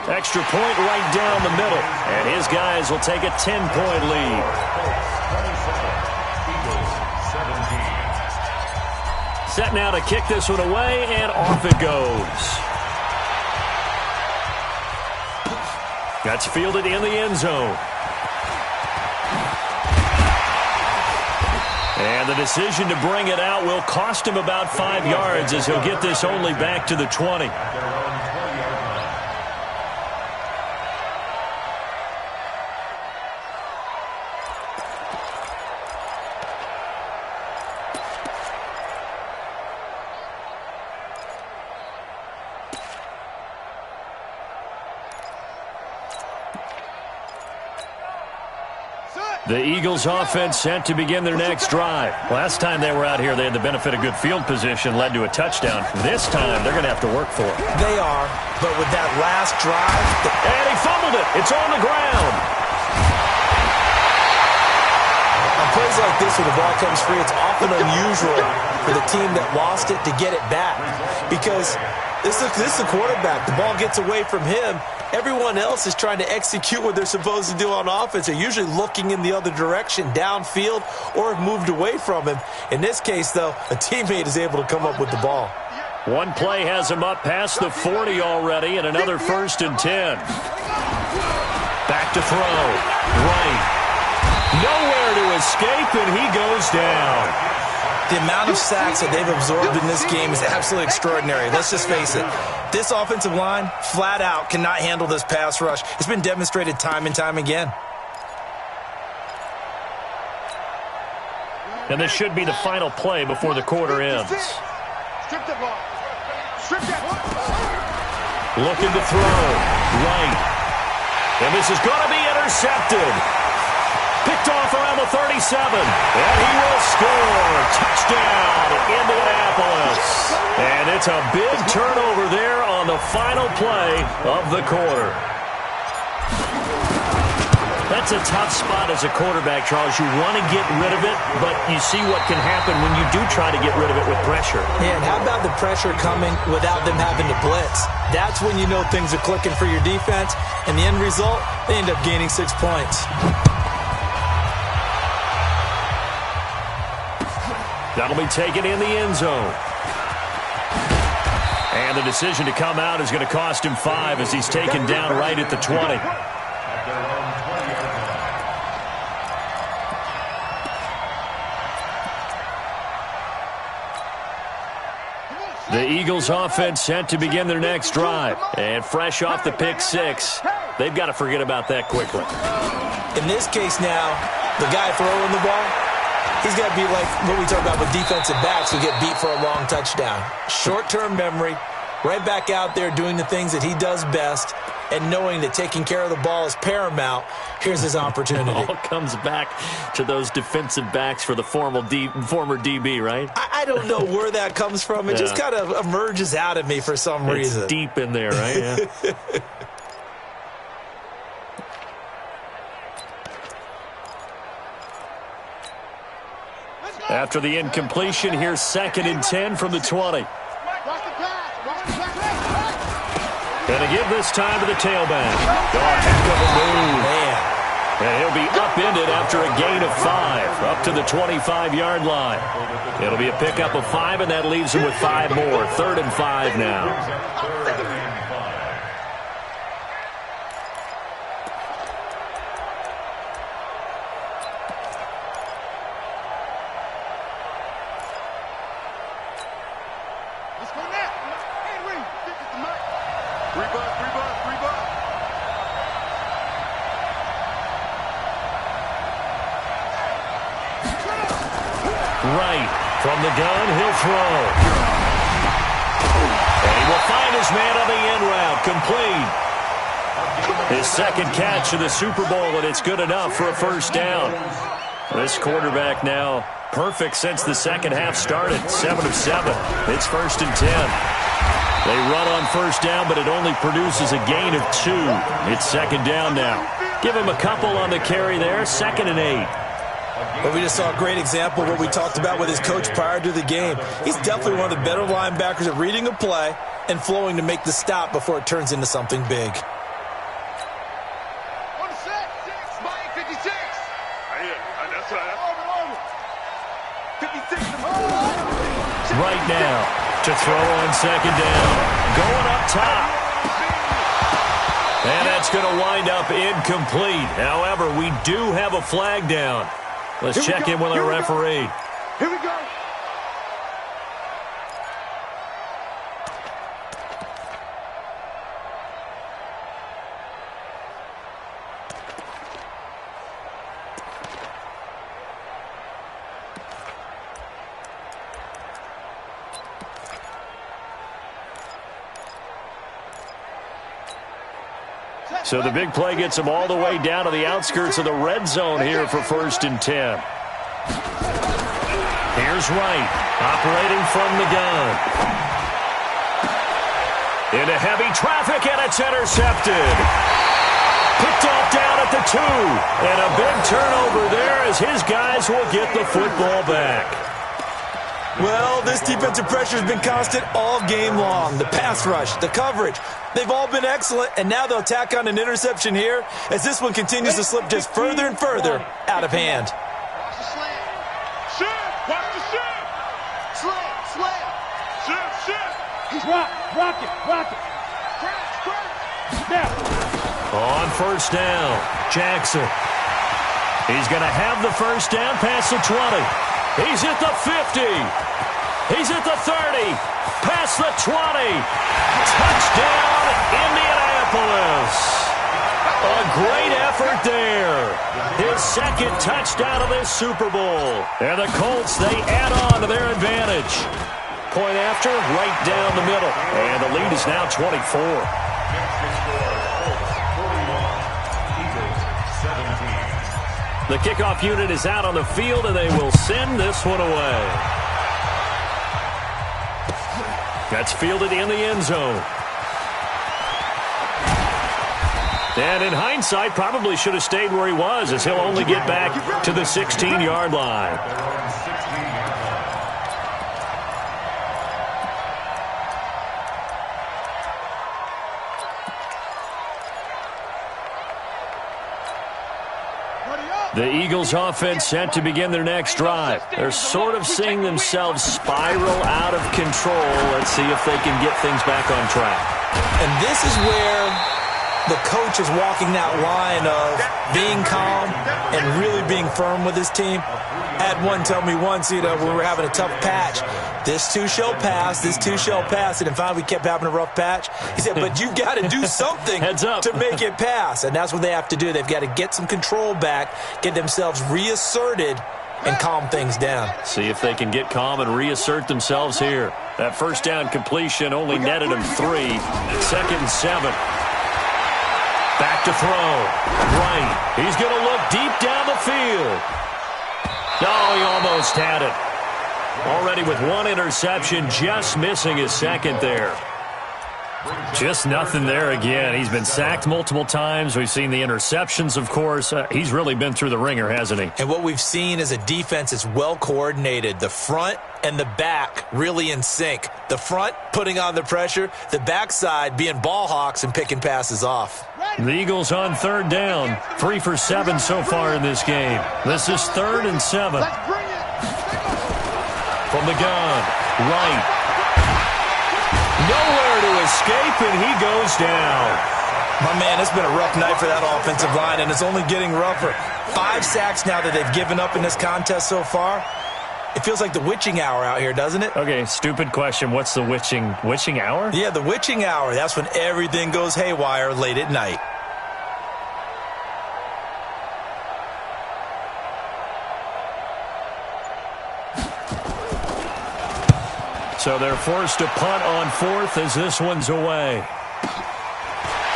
Extra point right down the middle. And his guys will take a 10-point lead. Set now to kick this one away, and off it goes. That's fielded in the end zone. And the decision to bring it out will cost him about 5 yards, as he'll get this only back to the 20. The Eagles offense set to begin their next drive. Last time they were out here, they had the benefit of good field position, led to a touchdown. This time, they're going to have to work for it. They are, but with that last drive... And he fumbled it. It's on the ground. On plays like this, when the ball comes free, it's often unusual for the team that lost it to get it back. Because this is the quarterback. The ball gets away from him. Everyone else is trying to execute what they're supposed to do on offense. They're usually looking in the other direction, downfield, or have moved away from him. In this case, though, a teammate is able to come up with the ball. One play has him up past the 40 already, and another 1st and 10. Back to throw. Right. Nowhere to escape, and he goes down. The amount of sacks that they've absorbed in this game is absolutely extraordinary. Let's just face it. This offensive line, flat out, cannot handle this pass rush. It's been demonstrated time and time again. And this should be the final play before the quarter ends. Looking to throw. Right. And this is going to be intercepted. Picked off around the 37. And he will score. Touchdown, Indianapolis. And it's a big turnover there on the final play of the quarter. That's a tough spot as a quarterback, Charles. You want to get rid of it, but you see what can happen when you do try to get rid of it with pressure. Yeah, and how about the pressure coming without them having to blitz? That's when you know things are clicking for your defense. And the end result, they end up gaining 6 points. That'll be taken in the end zone. And the decision to come out is going to cost him 5 as he's taken down right at the 20. The Eagles offense set to begin their next drive. And fresh off the pick 6, they've got to forget about that quickly. In this case now, the guy throwing the ball, he's got to be like what we talk about with defensive backs who get beat for a long touchdown. Short-term memory, right back out there doing the things that he does best, and knowing that taking care of the ball is paramount. Here's his opportunity. It all comes back to those defensive backs for the former DB, right? I don't know where that comes from. It just kind of emerges out of me for some reason. It's deep in there, right? Yeah. After the incompletion, here's 2nd and 10 from the 20. And to give this time to the tailback. Oh, heck of a move. Man. And he'll be upended after a gain of 5, up to the 25-yard line. It'll be a pickup of 5, and that leaves him with 5 more. 3rd and 5 now. Right. From the gun, he'll throw. And he will find his man on the end route. Complete. His second catch of the Super Bowl, and it's good enough for a first down. This quarterback now perfect since the second half started. 7 of 7. It's 1st and 10. They run on first down, but it only produces a gain of 2. It's 2nd down now. Give him a couple on the carry there. 2nd and 8. Well, we just saw a great example of what we talked about with his coach prior to the game. He's definitely one of the better linebackers at reading a play and flowing to make the stop before it turns into something big. Right now to throw on 2nd down. Going up top. And that's going to wind up incomplete. However, we do have a flag down. Let's check in with our referee. Here we go. So the big play gets him all the way down to the outskirts of the red zone here for 1st and 10. Here's Wright, operating from the gun. Into heavy traffic, and it's intercepted. Picked off down at the 2. And a big turnover there as his guys will get the football back. Well, this defensive pressure has been constant all game long. The pass rush, the coverage, they've all been excellent, and now they'll tack on an interception here as this one continues to slip just further and further out of hand. Watch the slant. Shift. Watch the shift. Slant. Slant. Shift. Shift. He's rock it. Now. On first down, Jackson. He's going to have the first down past the 20. He's at the 50. He's at the 30. Past the 20. Touchdown, Indianapolis. A great effort there. His 2nd touchdown of this Super Bowl. And the Colts, they add on to their advantage. Point after, right down the middle. And the lead is now 24. The kickoff unit is out on the field, and they will send this one away. That's fielded in the end zone. And in hindsight, probably should have stayed where he was, as he'll only get back to the 16-yard line. The Eagles offense set to begin their next drive. They're sort of seeing themselves spiral out of control. Let's see if they can get things back on track. And this is where the coach is walking that line of being calm and really being firm with his team. I had one tell me once, when we were having a tough patch, this too shall pass, this too shall pass. And finally we kept having a rough patch. He said, but you've got to do something Heads up. to make it pass. And that's what they have to do. They've got to get some control back, get themselves reasserted, and calm things down. See if they can get calm and reassert themselves here. That first down completion only netted them 3. 2nd and 7. Back to throw. Right. He's going to look deep down the field. Oh, he almost had it. Already with 1 interception, just missing his 2nd there. Just nothing there again. He's been sacked multiple times. We've seen the interceptions, of course. He's really been through the ringer, hasn't he? And what we've seen is a defense that's well coordinated. The front and the back really in sync. The front putting on the pressure, the backside being ball hawks and picking passes off. The Eagles on 3rd down. 3 for 7 so far in this game. This is 3rd and 7. From the gun, right. Nowhere to escape, and he goes down. My man, it's been a rough night for that offensive line, and it's only getting rougher. 5 sacks now that they've given up in this contest so far. It feels like the witching hour out here, doesn't it? Okay, stupid question. What's the witching hour? Yeah, the witching hour. That's when everything goes haywire late at night. So they're forced to punt on 4th as this one's away.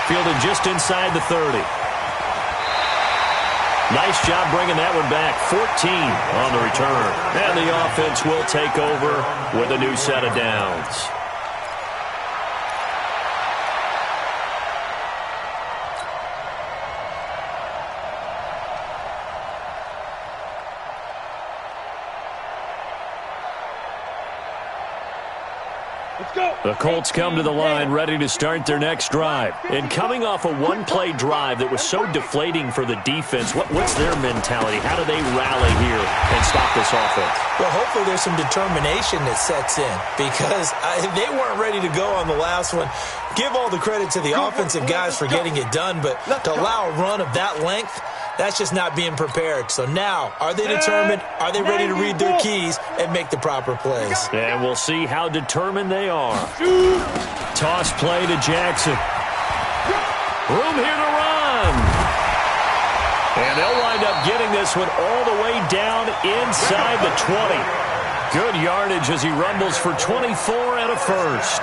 Fielded just inside the 30. Nice job bringing that one back. 14 on the return. And the offense will take over with a new set of downs. The Colts come to the line ready to start their next drive. And coming off a one-play drive that was so deflating for the defense, what's their mentality? How do they rally here and stop this offense? Well, hopefully there's some determination that sets in because they weren't ready to go on the last one. Give all the credit to the offensive guys for getting it done, but to allow a run of that length, that's just not being prepared. So now, are they determined? Are they ready to read their keys and make the proper plays? And we'll see how determined they are. Toss play to Jackson. Room here to run. And they'll wind up getting this one all the way down inside the 20. Good yardage as he rumbles for 24 and a first.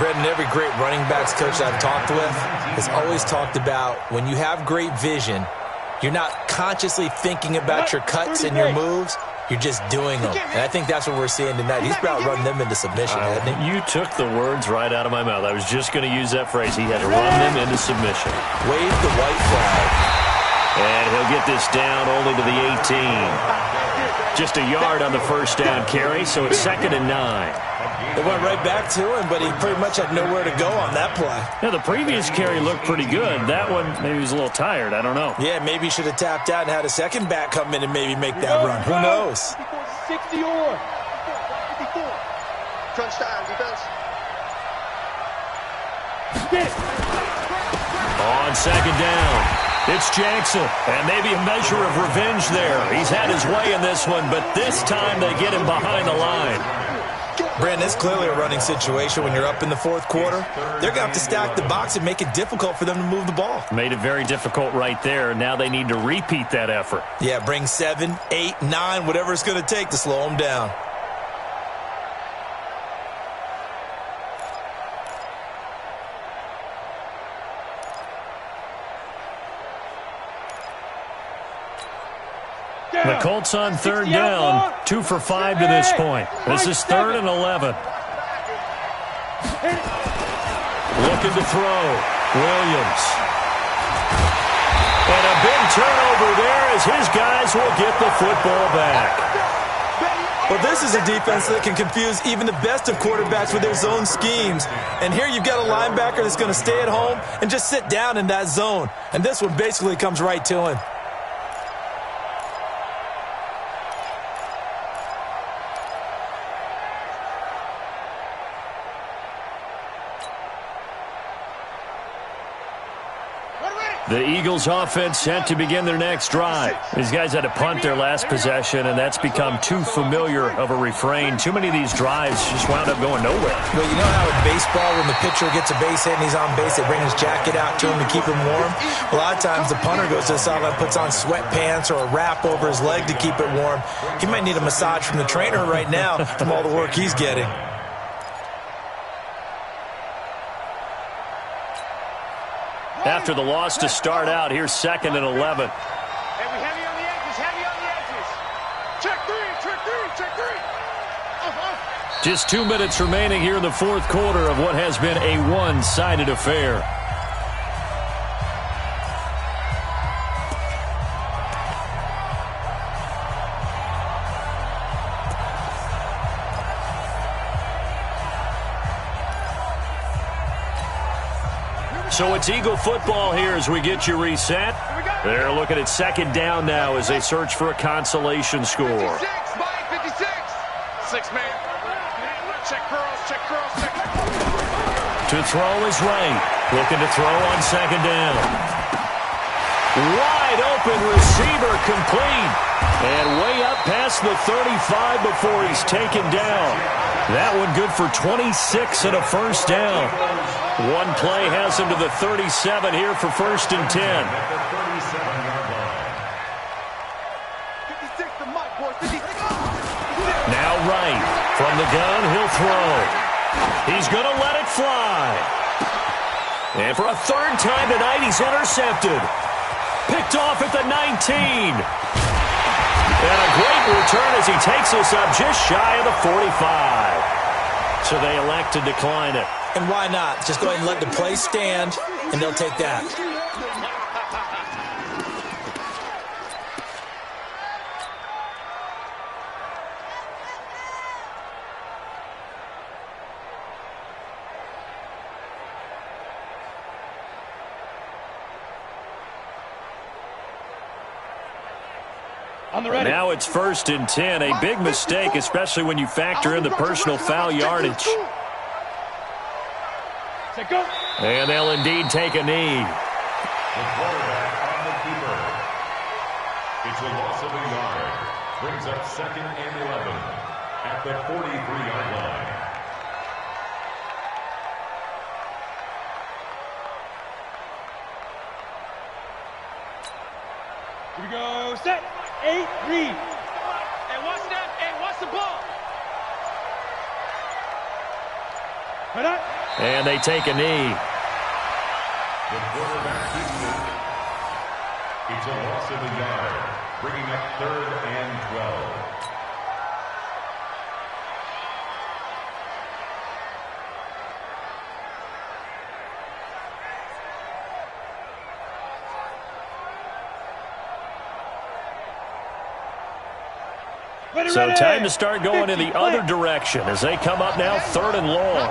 Brendan, every great running backs coach I've talked with has always talked about when you have great vision, you're not consciously thinking about your cuts and your moves. You're just doing them. And I think that's what we're seeing tonight. He's about running them into submission, hasn't he? You took the words right out of my mouth. I was just going to use that phrase. He had to run them into submission. Wave the white flag. And he'll get this down only to the 18. Just a yard on the first down carry, so it's 2nd and 9. They went right back to him, but he pretty much had nowhere to go on that play. Yeah, the previous carry looked pretty good. That one, maybe he was a little tired. I don't know. Yeah, maybe he should have tapped out and had a second back come in and maybe make that run. Who knows? 60 or 54. Crunch time, defense. On 2nd down, it's Jackson. And maybe a measure of revenge there. He's had his way in this one, but this time they get him behind the line. Brandon, it's clearly a running situation when you're up in the 4th quarter. They're going to have to stack the box and make it difficult for them to move the ball. Made it very difficult right there. Now they need to repeat that effort. Yeah, bring 7, 8, 9, whatever it's going to take to slow them down. The Colts on 3rd down, 2 for 5 to this point. This is 3rd and 11. Looking to throw. Williams. And a big turnover there as his guys will get the football back. Well, this is a defense that can confuse even the best of quarterbacks with their zone schemes. And here you've got a linebacker that's going to stay at home and just sit down in that zone. And this one basically comes right to him. The Eagles offense set to begin their next drive. These guys had to punt their last possession, and that's become too familiar of a refrain. Too many of these drives just wound up going nowhere. Well, you know how in baseball when the pitcher gets a base hit and he's on base, they bring his jacket out to him to keep him warm? A lot of times the punter goes to the sideline, puts on sweatpants or a wrap over his leg to keep it warm. He might need a massage from the trainer right now from all the work he's getting. After the loss to start out, here's 2nd and 11. Hey, we heavy on the edges, heavy on the edges. Check three. Just 2 minutes remaining here in the 4th quarter of what has been a one-sided affair. So it's Eagle football here as we get you reset. They're looking at 2nd down now as they search for a consolation score. 56, Mike, 56. 6-man. Check curls, check. To throw is right. Looking to throw on 2nd down. Wide open receiver complete. And way up past the 35 before he's taken down. That one good for 26 and a first down. One play has him to the 37 here for 1st and 10. Now right. From the gun, he'll throw. He's going to let it fly. And for a third time tonight, he's intercepted. Picked off at the 19. And a great return as he takes us up just shy of the 45. So they elect to decline it. And why not? Just go ahead and let the play stand, and they'll take that. Now it's 1st and 10. A big mistake, especially when you factor in the personal foul yardage. And they'll indeed take a knee. The quarterback on the keeper. It's a loss of a yard. Brings up 2nd and 11 at the 43-yard line. Here we go. Set. 8, read. Hey, watch that. Hey, watch the ball. And they take a knee. The quarterback keeps it. It's a loss of a yard, bringing up 3rd and 12. So time to start going in the other direction as they come up now 3rd and long.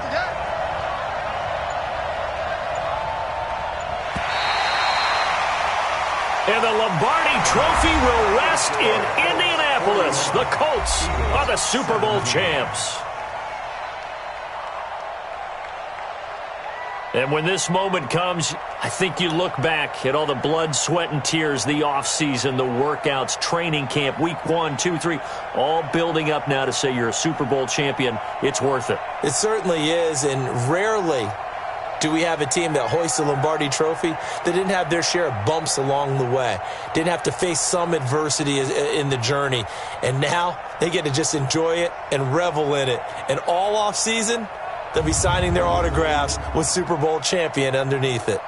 And the Lombardi Trophy will rest in Indianapolis. The Colts are the Super Bowl champs. And when this moment comes, I think you look back at all the blood, sweat, and tears, the offseason, the workouts, training camp, week 1, 2, 3, all building up now to say you're a Super Bowl champion. It's worth it. It certainly is, and rarely do we have a team that hoists a Lombardi Trophy that didn't have their share of bumps along the way, didn't have to face some adversity in the journey, and now they get to just enjoy it and revel in it. And all offseason, they'll be signing their autographs with Super Bowl champion underneath it.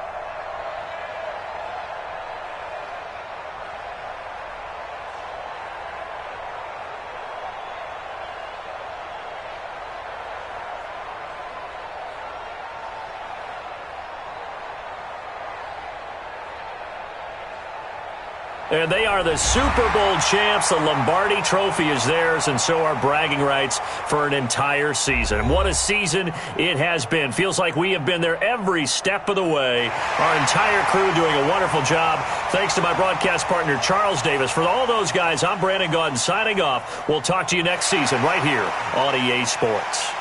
And they are the Super Bowl champs. The Lombardi Trophy is theirs, and so are bragging rights for an entire season. What a season it has been. Feels like we have been there every step of the way. Our entire crew doing a wonderful job. Thanks to my broadcast partner, Charles Davis. For all those guys, I'm Brandon Gaudin signing off. We'll talk to you next season right here on EA Sports.